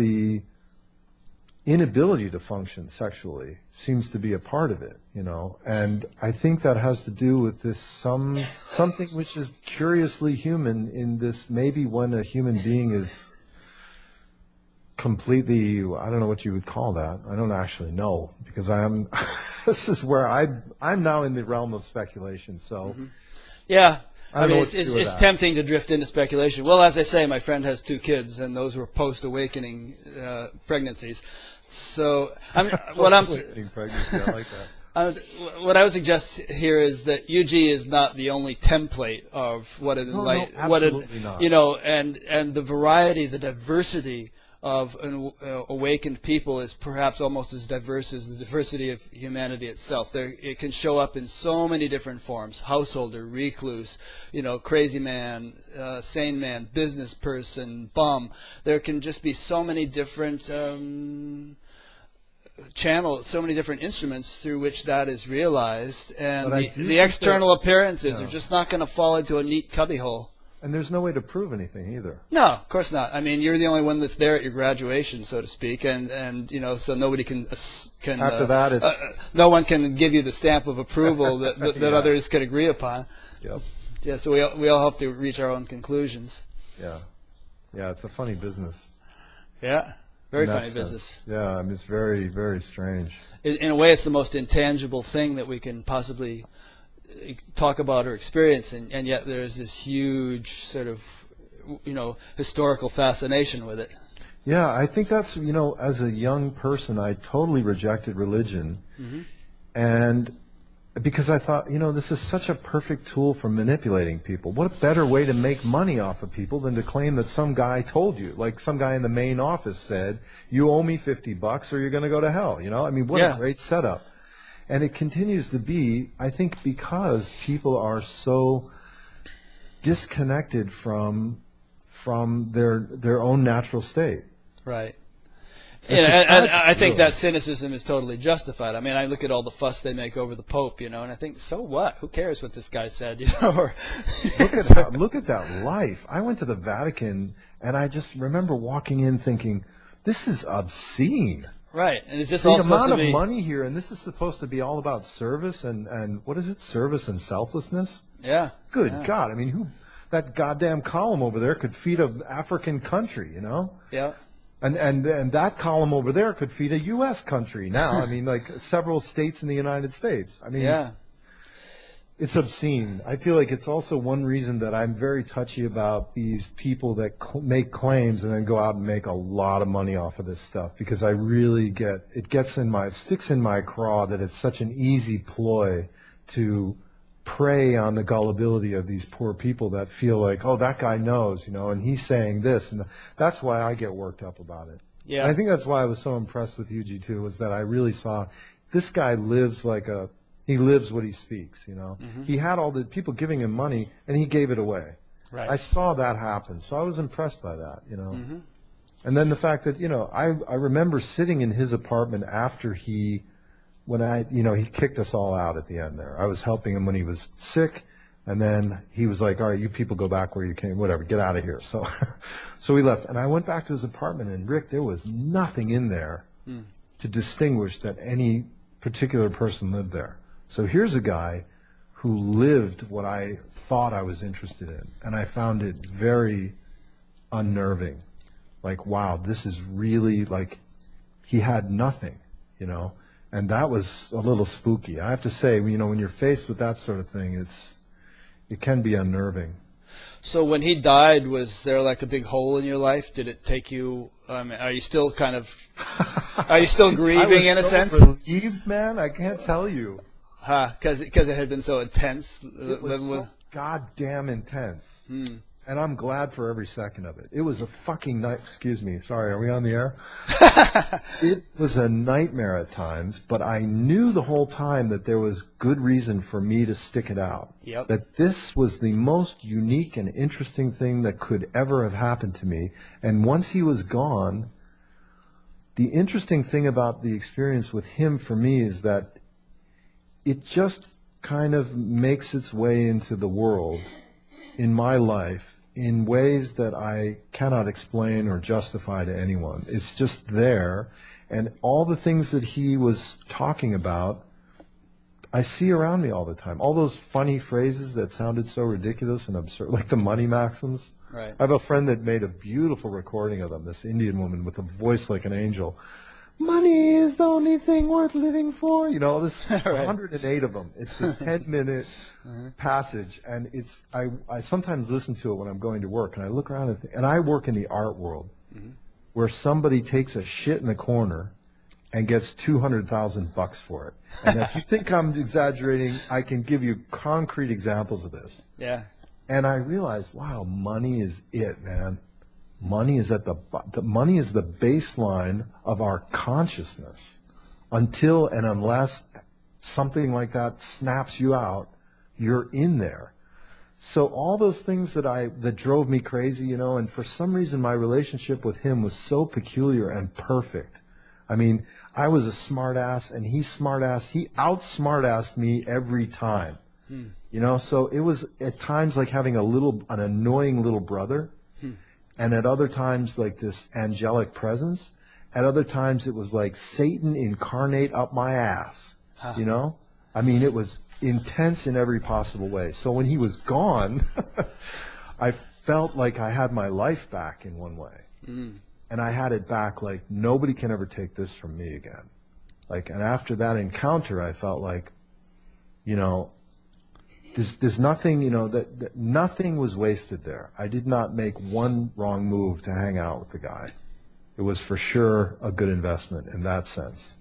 inability to function sexually seems to be a part of it, you know. And I think that has to do with this something which is curiously human in this, maybe when a human being is completely, I don't know what you would call that. I don't actually know, because I'm this is where I'm now in the realm of speculation. So yeah. I mean, know it's tempting to drift into speculation. Well, as I say, my friend has 2 kids, and those were post-awakening pregnancies. So, post-awakening pregnancy, I like that. What I would suggest here is that UG is not the only template of what it absolutely not. You know, and the variety, the diversity of an awakened people is perhaps almost as diverse as the diversity of humanity itself. It can show up in so many different forms: householder, recluse, you know, crazy man, sane man, business person, bum. There can just be so many different channels, so many different instruments through which that is realized, and the external appearances are just not going to fall into a neat cubbyhole. And there's no way to prove anything either. No, of course not. I mean, you're the only one that's there at your graduation, so to speak, and you know, so nobody can after that, it's no one can give you the stamp of approval that Yeah. others can agree upon. Yep. Yeah, so we all have to reach our own conclusions. Yeah, yeah, it's a funny business. Yeah, very In that funny sense. business. Yeah, I mean, it's very, very strange. In a way, it's the most intangible thing that we can possibly talk about or experience, and yet there's this huge sort of, you know, historical fascination with it. Yeah, I think that's, you know, as a young person, I totally rejected religion, and because I thought, you know, this is such a perfect tool for manipulating people. What a better way to make money off of people than to claim that some guy told you, like some guy in the main office said, you owe me $50 or you're going to go to hell, you know? I mean, what a great setup. And it continues to be, I think, because people are so disconnected from their own natural state. Right. And I think that cynicism is totally justified. I mean, I look at all the fuss they make over the Pope, you know, and I think, so what? Who cares what this guy said, you know? Or look at that life. I went to the Vatican, and I just remember walking in thinking, this is obscene. Right, and is this the all supposed amount to be of money here, and this is supposed to be all about service and what is it? Service and selflessness. Yeah. Good God! I mean, that goddamn column over there could feed an African country, you know? Yeah. And that column over there could feed a U.S. country now. I mean, like several states in the United States. I mean, yeah. It's obscene. I feel like it's also one reason that I'm very touchy about these people that make claims and then go out and make a lot of money off of this stuff, because I really it sticks in my craw that it's such an easy ploy to prey on the gullibility of these poor people that feel like, oh, that guy knows, you know, and he's saying this, and that's why I get worked up about it. Yeah. And I think that's why I was so impressed with Yuji too, was that I really saw this guy lives he lives what he speaks, you know. He had all the people giving him money, and he gave it away. Right. I saw that happen, so I was impressed by that, you know. And then the fact that, you know, I remember sitting in his apartment after he kicked us all out at the end there. I was helping him when he was sick, and then he was like, all right, you people go back where you came, whatever, get out of here. So so we left, and I went back to his apartment, and Rick, there was nothing in there to distinguish that any particular person lived there. So here's a guy who lived what I thought I was interested in, and I found it very unnerving. Like, wow, this is really, like, he had nothing, you know, and that was a little spooky. I have to say, you know, when you're faced with that sort of thing, it can be unnerving. So when he died, was there like a big hole in your life? Did it take you? Are you still are you still grieving in a sense? I was so relieved, man. I can't tell you. Because it had been so intense. It was so goddamn intense. And I'm glad for every second of it. It was a fucking night. Excuse me. Sorry, are we on the air? It was a nightmare at times, but I knew the whole time that there was good reason for me to stick it out. Yep. That this was the most unique and interesting thing that could ever have happened to me. And once he was gone, the interesting thing about the experience with him for me is that it just kind of makes its way into the world in my life in ways that I cannot explain or justify to anyone. It's just there, And all the things that he was talking about, I see around me all the time. All those funny phrases that sounded so ridiculous and absurd, like the money maxims. Right. I have a friend that made a beautiful recording of them, this Indian woman with a voice like an angel. Money is the only thing worth living for. You know, there's 108 of them. It's this 10-minute passage, and I sometimes listen to it when I'm going to work, and I look around and I work in the art world, where somebody takes a shit in the corner and gets $200,000 for it. And if you think I'm exaggerating, I can give you concrete examples of this. Yeah. And I realized, wow, money is it, man. Money is money is the baseline of our consciousness. Until and unless something like that snaps you out, you're in there. So all those things that drove me crazy, you know, and for some reason my relationship with him was so peculiar and perfect. I mean, I was a smart-ass, and he's smart-ass. He out-smart-assed me every time. You know, so it was at times like having an annoying little brother, and at other times like this angelic presence. At other times it was like Satan incarnate up my ass, you know? I mean, it was intense in every possible way. So when he was gone, I felt like I had my life back in one way. And I had it back like nobody can ever take this from me again. Like, and after that encounter, I felt like, you know, there's nothing, you know, that nothing was wasted there. I did not make one wrong move to hang out with the guy. It was for sure a good investment in that sense.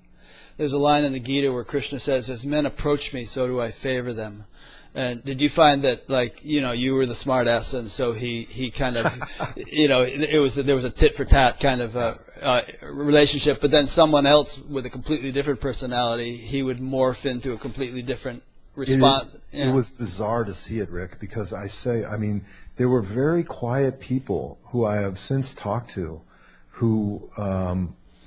There's a line in the Gita where Krishna says, "As men approach me, so do I favor them." And did you find that, like, you know, you were the smart ass, and so he kind of, you know, there was a tit for tat kind of relationship, but then someone else with a completely different personality, he would morph into a completely different response. It was bizarre to see it, Rick, because I mean, there were very quiet people who I have since talked to who,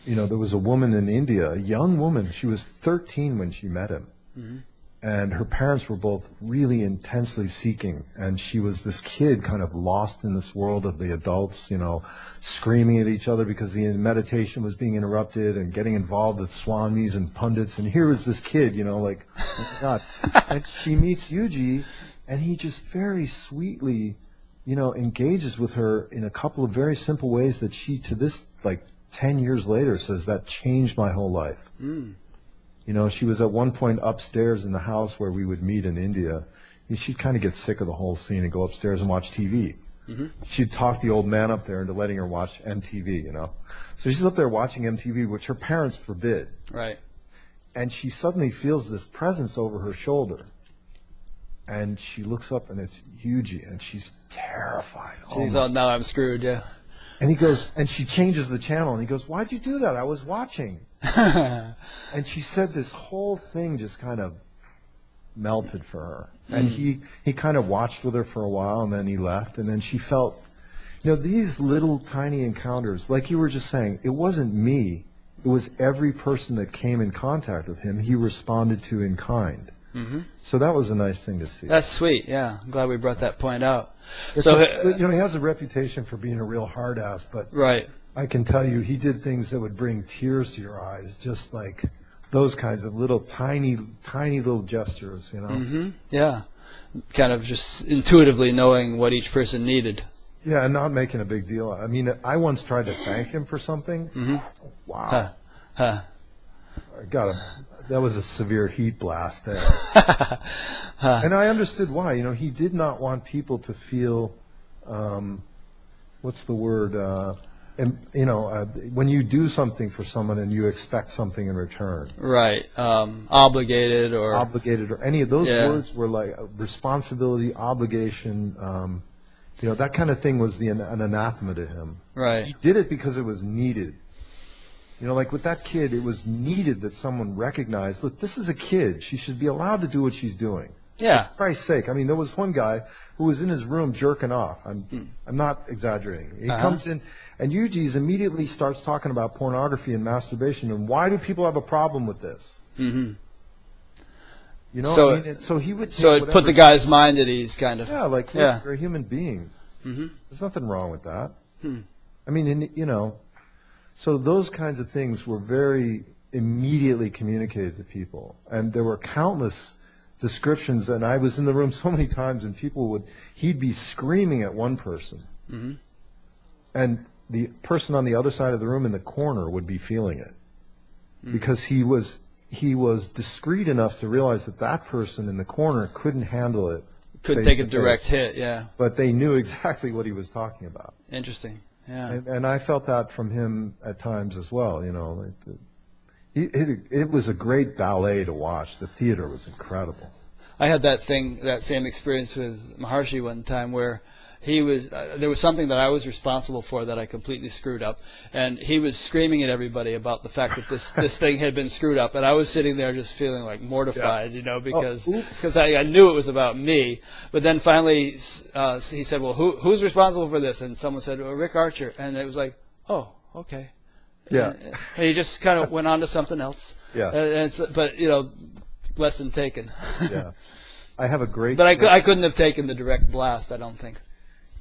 you know, there was a woman in India, a young woman. She was 13 when she met him. And her parents were both really intensely seeking. And she was this kid kind of lost in this world of the adults, you know, screaming at each other because the meditation was being interrupted and getting involved with swamis and pundits. And here was this kid, you know, like, oh my God. And she meets Yuji, and he just very sweetly, you know, engages with her in a couple of very simple ways that she, to this, like, 10 years later, says that changed my whole life. You know, she was at one point upstairs in the house where we would meet in India. She'd kind of get sick of the whole scene and go upstairs and watch TV. She'd talk the old man up there into letting her watch MTV, you know. So she's up there watching MTV, which her parents forbid. Right. And she suddenly feels this presence over her shoulder. And she looks up, and it's Yuji, and she's terrified. She's all, now I'm screwed, yeah. And he goes, and she changes the channel, and he goes, "Why'd you do that? I was watching." And she said this whole thing just kind of melted for her. And he kind of watched with her for a while, and then he left, and then she felt, you know, these little tiny encounters, like you were just saying, it wasn't me. It was every person that came in contact with him, he responded to in kind. So that was a nice thing to see. That's sweet, yeah. I'm glad we brought that point out. So, you know, he has a reputation for being a real hard ass, but I can tell you he did things that would bring tears to your eyes, just like those kinds of little tiny little gestures, you know. Yeah, kind of just intuitively knowing what each person needed. Yeah, and not making a big deal. I mean, I once tried to thank him for something. Wow. I got him. That was a severe heat blast there. And I understood why. You know, he did not want people to feel, what's the word, you know, when you do something for someone and you expect something in return. Right. Obligated or any of those words were like responsibility, obligation, you know, that kind of thing was an anathema to him. Right. He did it because it was needed. You know, like with that kid, it was needed that someone recognized, look, this is a kid. She should be allowed to do what she's doing. Yeah. For Christ's sake. I mean, there was one guy who was in his room jerking off. I'm not exaggerating. He comes in, and Yuji immediately starts talking about pornography and masturbation, and why do people have a problem with this? You know, so, I mean, so he would. So it put the guy's mind at ease, kind of. Yeah, like you're a human being. There's nothing wrong with that. I mean, you know. So those kinds of things were very immediately communicated to people. And there were countless descriptions, and I was in the room so many times, and he'd be screaming at one person, and the person on the other side of the room in the corner would be feeling it, because he was discreet enough to realize that that person in the corner couldn't handle it. Couldn't take a direct hit, yeah. But they knew exactly what he was talking about. Interesting, yeah. And I felt that from him at times as well, you know. It was a great ballet to watch. The theater was incredible. I had that same experience with Maharshi one time where he was, there was something that I was responsible for that I completely screwed up, and he was screaming at everybody about the fact that this thing had been screwed up, and I was sitting there just feeling like mortified, you know, because I knew it was about me. But then finally he said, well, who's responsible for this? And someone said, well, Rick Archer, and it was like, oh, okay. Yeah. And he just kind of went on to something else. Yeah. But, you know, lesson taken. Yeah. I have a great... But I couldn't have taken the direct blast, I don't think.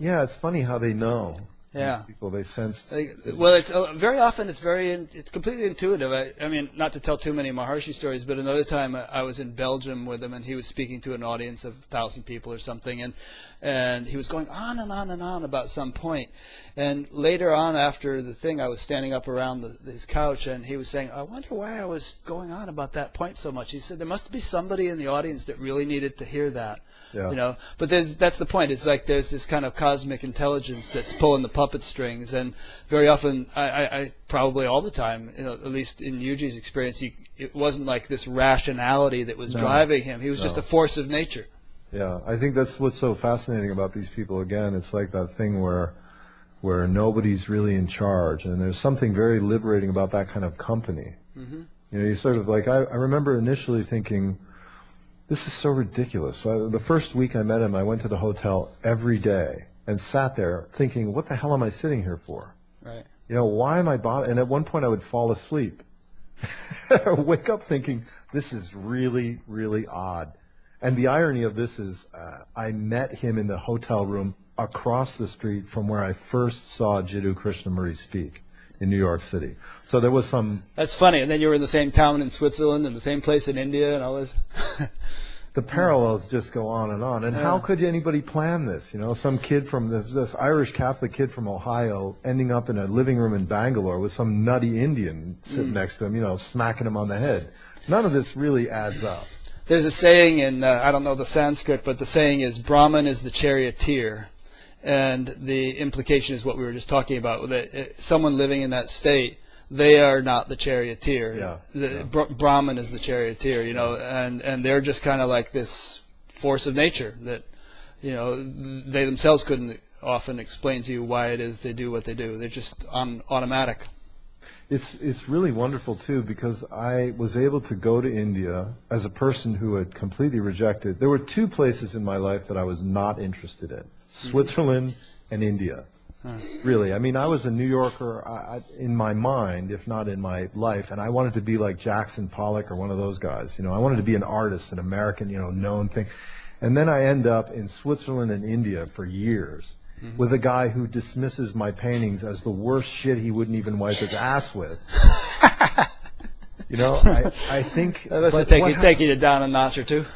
Yeah, it's funny how they know. Yeah. These people, they sense... Well, it's very often it's completely intuitive. I mean, not to tell too many Maharshi stories, but another time I was in Belgium with him, and he was speaking to an audience of 1,000 people or something, and he was going on and on and on about some point. And later on after the thing, I was standing up around his couch, and he was saying, I wonder why I was going on about that point so much. He said, there must be somebody in the audience that really needed to hear that. Yeah. You know, but that's the point. It's like there's this kind of cosmic intelligence that's pulling the puppet strings, and very often, I probably all the time, you know, at least in Yuji's experience, it wasn't like this rationality that was driving him. He was just a force of nature. Yeah, I think that's what's so fascinating about these people. Again, it's like that thing where nobody's really in charge, and there's something very liberating about that kind of company. You know, you sort of like, I remember initially thinking, this is so ridiculous. So the first week I met him, I went to the hotel every day and sat there thinking, what the hell am I sitting here for? Right. You know, why am I bothering? And at one point I would fall asleep. I would wake up thinking, this is really, really odd. And the irony of this is I met him in the hotel room across the street from where I first saw Jiddu Krishnamurti speak in New York City. So there was some... That's funny. And then you were in the same town in Switzerland and the same place in India and all this. The parallels just go on. And how could anybody plan this? You know, some kid from this Irish Catholic kid from Ohio ending up in a living room in Bangalore with some nutty Indian sitting next to him, you know, smacking him on the head. None of this really adds up. There's a saying in, I don't know the Sanskrit, but the saying is, Brahman is the charioteer. And the implication is what we were just talking about, that someone living in that state, they are not the charioteer. Yeah. Brahman is the charioteer, you know, and they're just kind of like this force of nature that, you know, they themselves couldn't often explain to you why it is they do what they do. They're just on automatic. It's really wonderful, too, because I was able to go to India as a person who had completely rejected. There were two places in my life that I was not interested in, Switzerland and India. Really. I mean, I was a New Yorker in my mind, if not in my life, and I wanted to be like Jackson Pollock or one of those guys. You know, I wanted to be an artist, an American, you know, known thing. And then I end up in Switzerland and India for years. With a guy who dismisses my paintings as the worst shit he wouldn't even wipe his ass with. You know, I think... That's taking it down a notch or two.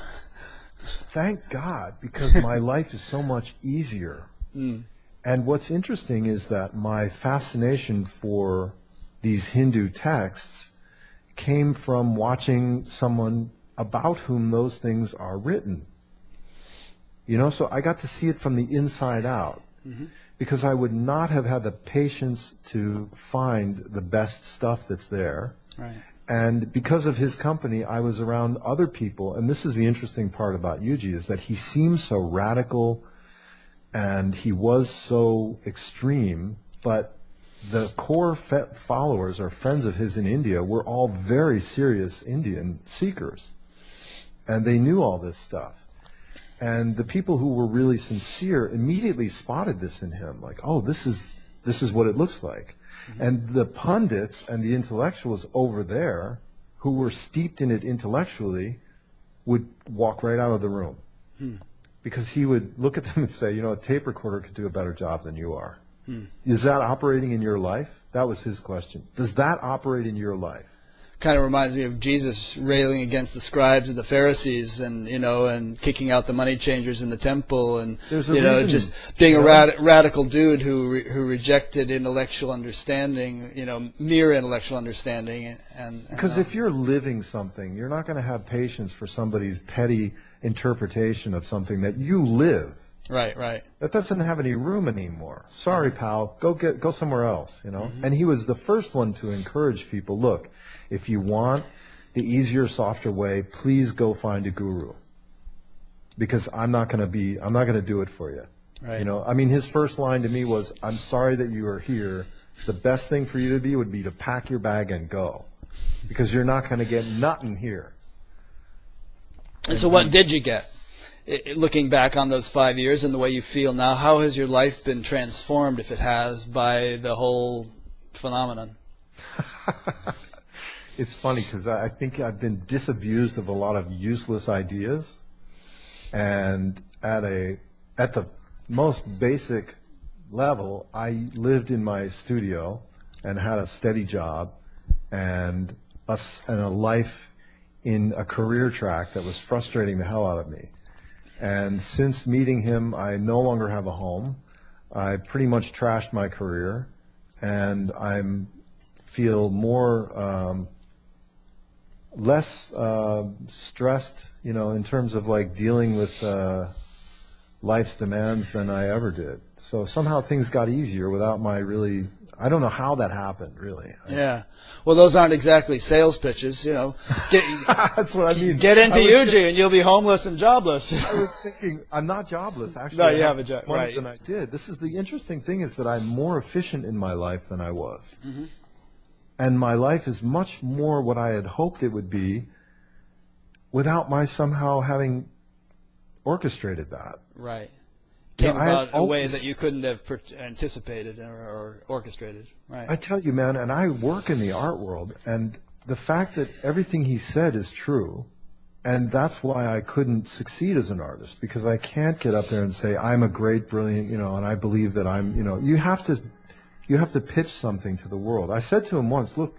Thank God, because my life is so much easier. And what's interesting is that my fascination for these Hindu texts came from watching someone about whom those things are written. You know, so I got to see it from the inside out. Because I would not have had the patience to find the best stuff that's there. Right. And because of his company, I was around other people. And this is the interesting part about Yuji, is that he seems so radical and he was so extreme, but the core followers or friends of his in India were all very serious Indian seekers. And they knew all this stuff. And the people who were really sincere immediately spotted this in him, like, oh, this is what it looks like. And the pundits and the intellectuals over there, who were steeped in it intellectually, would walk right out of the room. Because he would look at them and say, you know, a tape recorder could do a better job than you are. Is that operating in your life? That was his question. Does that operate in your life? Kind of reminds me of Jesus railing against the scribes and the Pharisees, and and kicking out the money changers in the temple, and just being a radical dude who rejected intellectual understanding, mere intellectual understanding, and because if you're living something, you're not going to have patience for somebody's petty interpretation of something that you live. Right. That doesn't have any room anymore. Sorry, pal. Go somewhere else. And he was the first one to encourage people. Look, if you want the easier, softer way, please go find a guru. Because I'm not going to do it for you. Right. His first line to me was, "I'm sorry that you are here. The best thing for you to be would be to pack your bag and go, because you're not going to get nothing here." And so, what did you get? Looking back on those 5 years and the way you feel now, how has your life been transformed, if it has, by the whole phenomenon? It's funny because I think I've been disabused of a lot of useless ideas, and at the most basic level, I lived in my studio and had a steady job and a life in a career track that was frustrating the hell out of me. And since meeting him, I no longer have a home. I pretty much trashed my career, and I feel less stressed, in terms of like dealing with life's demands than I ever did. So somehow things got easier without I don't know how that happened, really. Yeah. Well, those aren't exactly sales pitches, That's what I mean. Get into UG and you'll be homeless and jobless. I was thinking, I'm not jobless, actually. No, you have a job, right? Than I did. This is the interesting thing, is that I'm more efficient in my life than I was. Mm-hmm. And my life is much more what I had hoped it would be without my somehow having orchestrated that. Right. Came about a way that you couldn't have anticipated or orchestrated. Right. I tell you, man, and I work in the art world, and the fact that everything he said is true, and that's why I couldn't succeed as an artist, because I can't get up there and say, I'm a great, brilliant, and I believe that I'm, you have to pitch something to the world. I said to him once, look,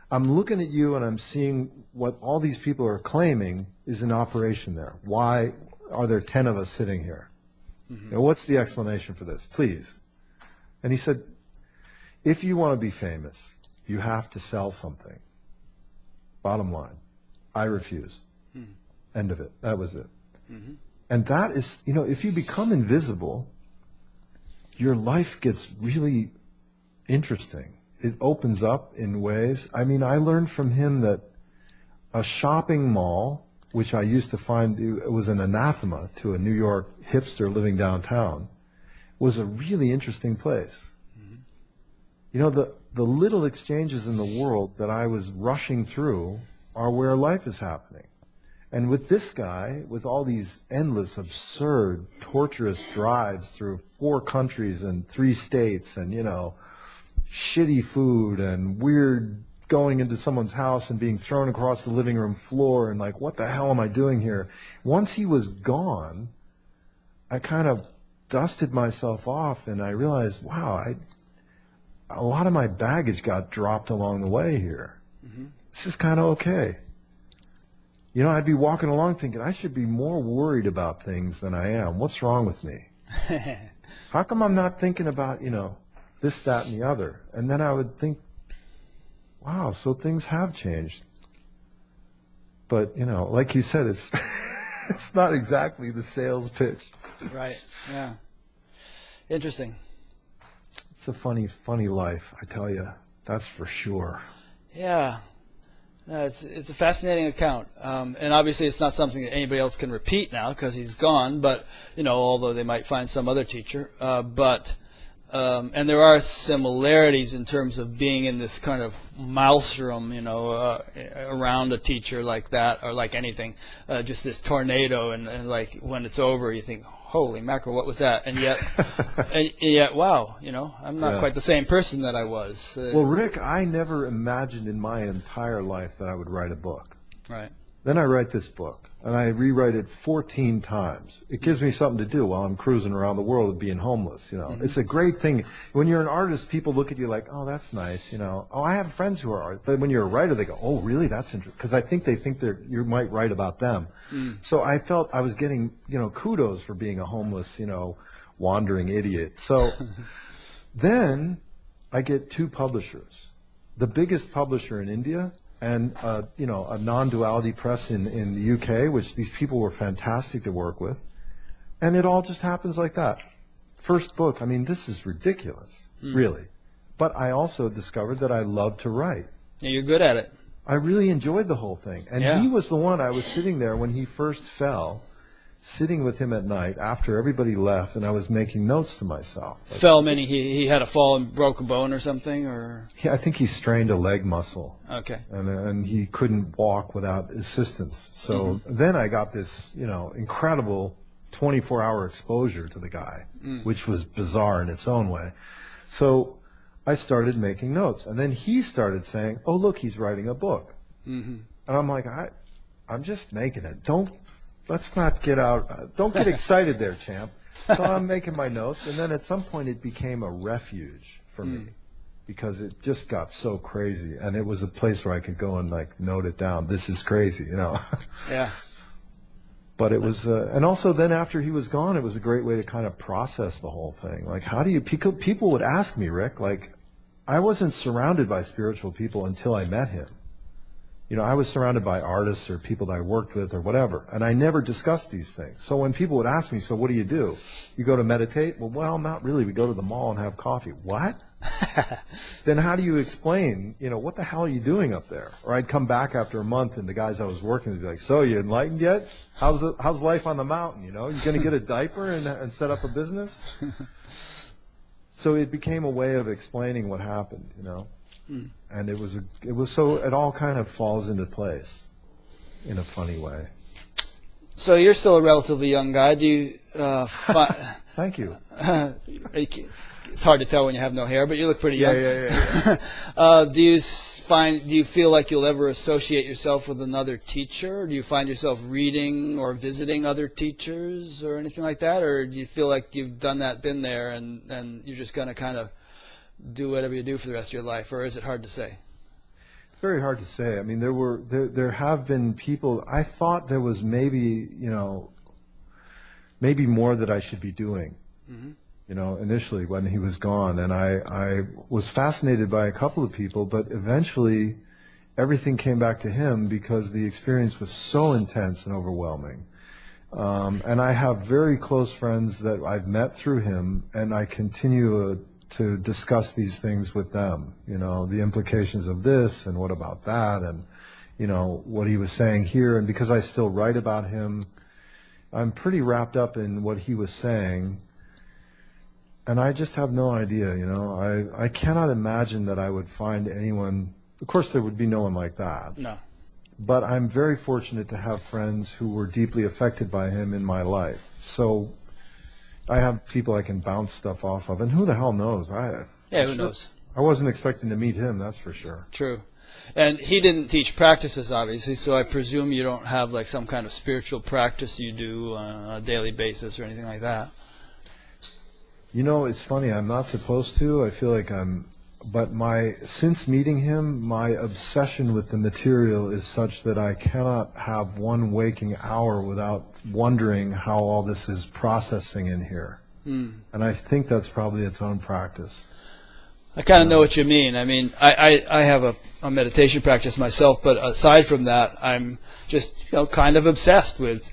I'm looking at you and I'm seeing what all these people are claiming is in operation there. Why are there 10 of us sitting here? Mm-hmm. What's the explanation for this, please? And he said, if you want to be famous, you have to sell something. Bottom line. I refused. Mm-hmm. End of it. That was it. Mm-hmm. And that is, if you become invisible, your life gets really interesting. It opens up in ways. I learned from him that a shopping mall, which I used to find it was an anathema to a New York hipster living downtown, was a really interesting place. Mm-hmm. The little exchanges in the world that I was rushing through are where life is happening. And with this guy, with all these endless, absurd, torturous drives through 4 countries and 3 states and, shitty food and weird going into someone's house and being thrown across the living room floor and like, what the hell am I doing here? Once he was gone, I kind of dusted myself off and I realized, wow, a lot of my baggage got dropped along the way here. Mm-hmm. This is kind of okay. I'd be walking along thinking, I should be more worried about things than I am. What's wrong with me? How come I'm not thinking about, this, that, and the other? And then I would think, wow, so things have changed. But, like you said, it's it's not exactly the sales pitch. Right, yeah. Interesting. It's a funny life, I tell you. That's for sure. Yeah. No, it's a fascinating account. And obviously it's not something that anybody else can repeat now because he's gone, but, although they might find some other teacher. And there are similarities in terms of being in this kind of maelstrom, around a teacher like that, or like anything, just this tornado, and like when it's over, you think, holy mackerel, what was that? And yet, wow, I'm not quite the same person that I was. Well, Rick, I never imagined in my entire life that I would write a book. Right. Then I write this book, and I rewrite it 14 times. It gives me something to do while I'm cruising around the world being homeless, you know. Mm-hmm. It's a great thing. When you're an artist, people look at you like, oh, that's nice, you know. Oh, I have friends who are artists. But when you're a writer, they go, oh, really? That's interesting. Because I think they think you might write about them. Mm. So I felt I was getting, you know, kudos for being a homeless, you know, wandering idiot. So then I get 2 publishers. The biggest publisher in India, and you know, a non-duality press in the UK, which these people were fantastic to work with, and it all just happens like that. First book, I mean, this is ridiculous, really. But I also discovered that I love to write. Yeah, you're good at it. I really enjoyed the whole thing, and he was the one. I was sitting there when he first fell, sitting with him at night after everybody left, and I was making notes to myself. Like, fell meaning he had a fall and broke a bone or something, or? Yeah, I think he strained a leg muscle. Okay. And he couldn't walk without assistance. So then I got this, you know, incredible 24-hour exposure to the guy, which was bizarre in its own way. So I started making notes, and then he started saying, "Oh, look, he's writing a book." And I'm like, I'm just making it. Let's not get out. Don't get excited there, champ. So I'm making my notes, and then at some point it became a refuge for me because it just got so crazy, and it was a place where I could go and like note it down. This is crazy, you know. Yeah. But it was, and also then after he was gone, it was a great way to kind of process the whole thing. Like, how do you? People would ask me, Rick, like, I wasn't surrounded by spiritual people until I met him. You know, I was surrounded by artists or people that I worked with or whatever, and I never discussed these things. So when people would ask me, so what do you do? You go to meditate? Well, not really. We go to the mall and have coffee. What? Then how do you explain, you know, what the hell are you doing up there? Or I'd come back after a month and the guys I was working with would be like, so you enlightened yet? How's life on the mountain, you know? You going to get a diaper and set up a business? So it became a way of explaining what happened, you know? And it was so it all kind of falls into place in a funny way. So you're still a relatively young guy. Do you Thank you. It's hard to tell when you have no hair, but you look pretty young. Yeah. Do you feel like you'll ever associate yourself with another teacher? Or do you find yourself reading or visiting other teachers or anything like that? Or do you feel like you've done that, been there, and you're just going to kind of do whatever you do for the rest of your life, or is it hard to say? Very hard to say. I mean, there have been people. I thought there was maybe more that I should be doing. You know, initially when he was gone, and I was fascinated by a couple of people, but eventually everything came back to him because the experience was so intense and overwhelming. And I have very close friends that I've met through him, and I continue to discuss these things with them, you know, the implications of this and what about that, and, you know, what he was saying here. And because I still write about him, I'm pretty wrapped up in what he was saying, and I just have no idea, you know. I cannot imagine that I would find anyone. Of course, there would be no one like that. No. But I'm very fortunate to have friends who were deeply affected by him in my life. So I have people I can bounce stuff off of, and who the hell knows? Who knows? I wasn't expecting to meet him, that's for sure. True. And he didn't teach practices, obviously, so I presume you don't have like some kind of spiritual practice you do on a daily basis or anything like that. You know, it's funny, I'm not supposed to. I feel like but since meeting him, my obsession with the material is such that I cannot have one waking hour without wondering how all this is processing in here. And I think that's probably its own practice. I kind of know what you mean. I mean, I have a meditation practice myself, but aside from that, I'm just, you know, kind of obsessed with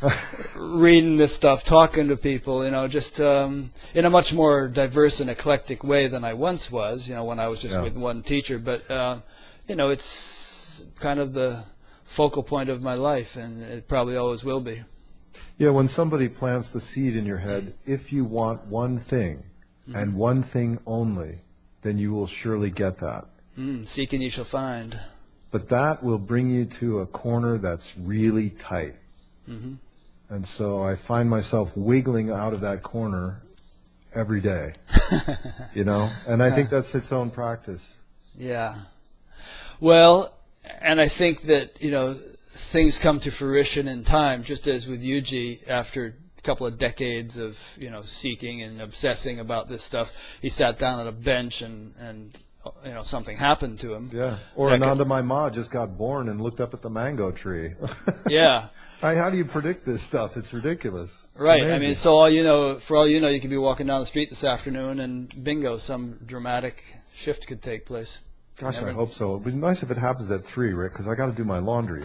reading this stuff, talking to people, you know, just in a much more diverse and eclectic way than I once was, you know, when I was just with one teacher. But, you know, it's kind of the focal point of my life, and it probably always will be. Yeah, when somebody plants the seed in your head, if you want one thing and one thing only, then you will surely get that. Seek and you shall find. But that will bring you to a corner that's really tight. And so I find myself wiggling out of that corner every day, you know? And I think that's its own practice. Yeah. Well, and I think that, you know, things come to fruition in time, just as with Yuji, after a couple of decades of seeking and obsessing about this stuff, he sat down on a bench and something happened to him. Yeah. Or Ananda my ma just got born and looked up at the mango tree. Yeah. How do you predict this stuff? It's ridiculous. Right. Amazing. I mean, for all you know, you could be walking down the street this afternoon and bingo, some dramatic shift could take place. Gosh, I hope so. It'd be nice if it happens at 3, Rick, because I got to do my laundry,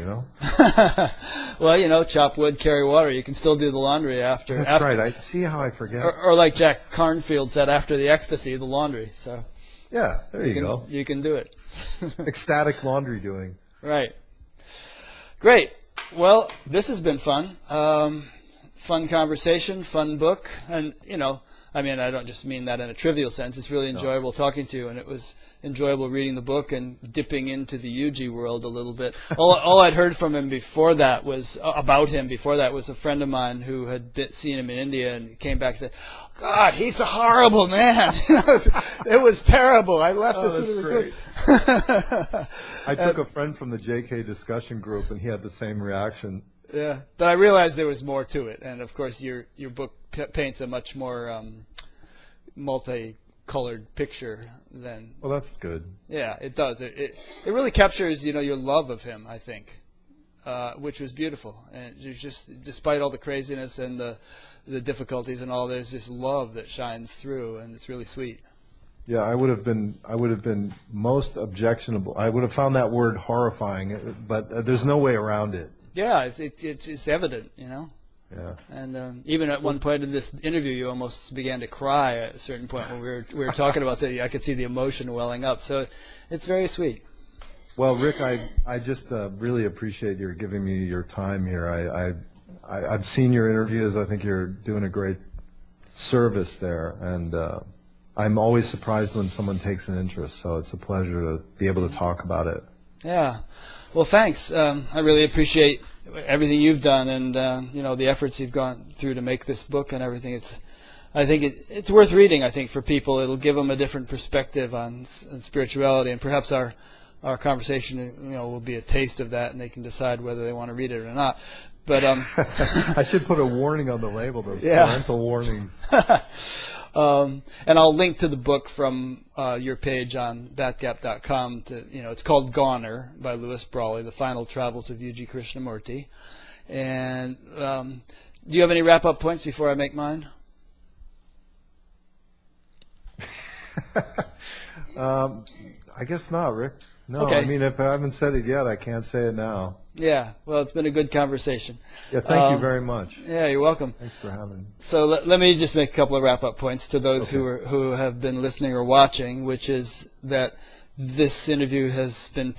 Well, chop wood, carry water. You can still do the laundry after. That's right. I see how I forget. Or like Jack Carnfield said, after the ecstasy, the laundry. So. Yeah, there you go. You can do it. Ecstatic laundry doing. Right. Great. Well, this has been fun. Fun conversation, fun book. And, I don't just mean that in a trivial sense. It's really enjoyable talking to you, and it was enjoyable reading the book and dipping into the Yuji world a little bit. All I'd heard from him before that was, a friend of mine who had seen him in India and came back and said, God, he's a horrible man. It was terrible. I left as soon as great. I took a friend from the JK discussion group, and he had the same reaction. Yeah, but I realized there was more to it, and of course your book paints a much more multicolored picture than. Well, that's good. Yeah, it does. It really captures your love of him, I think, which was beautiful. And there's just, despite all the craziness and the difficulties and all, there's this love that shines through, and it's really sweet. Yeah, I would have been most objectionable. I would have found that word horrifying, but there's no way around it. Yeah, it's evident, Yeah. And even at one point in this interview, you almost began to cry at a certain point when we were talking about it. I could see the emotion welling up. So it's very sweet. Well, Rick, I just really appreciate your giving me your time here. I've seen your interviews. I think you're doing a great service there, and I'm always surprised when someone takes an interest. So it's a pleasure to be able to talk about it. Yeah. Well, thanks. I really appreciate everything you've done, and the efforts you've gone through to make this book and everything. I think it's worth reading. I think for people, it'll give them a different perspective on spirituality, and perhaps our conversation, will be a taste of that, and they can decide whether they want to read it or not. But I should put a warning on the label. Those parental warnings. And I'll link to the book from your page on batgap.com. It's called Goner by Louis Brawley, The Final Travels of UG Krishnamurti. And do you have any wrap-up points before I make mine? I guess not, Rick. No, okay. I mean, if I haven't said it yet, I can't say it now. Yeah, well, it's been a good conversation. Yeah, thank you very much. Yeah, you're welcome. Thanks for having me. So let me just make a couple of wrap-up points to those who have been listening or watching, which is that this interview has been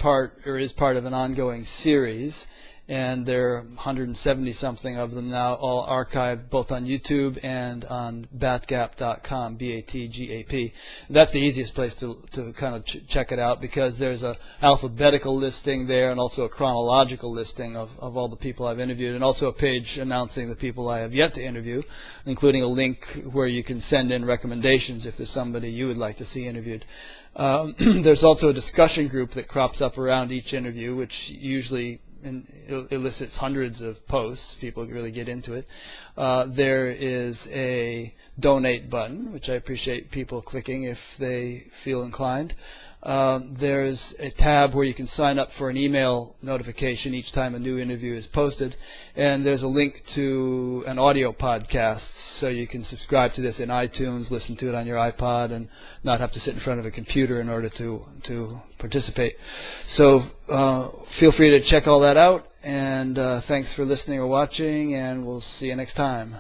is part of an ongoing series, and there are 170-something of them now, all archived both on YouTube and on batgap.com, B-A-T-G-A-P. That's the easiest place to kind of check it out, because there's a alphabetical listing there and also a chronological listing of all the people I've interviewed, and also a page announcing the people I have yet to interview, including a link where you can send in recommendations if there's somebody you would like to see interviewed. There's also a discussion group that crops up around each interview, which usually elicits hundreds of posts. People really get into it. There is a donate button, which I appreciate people clicking if they feel inclined. There's a tab where you can sign up for an email notification each time a new interview is posted. And there's a link to an audio podcast, so you can subscribe to this in iTunes, listen to it on your iPod, and not have to sit in front of a computer in order to participate. So feel free to check all that out, and thanks for listening or watching, and we'll see you next time.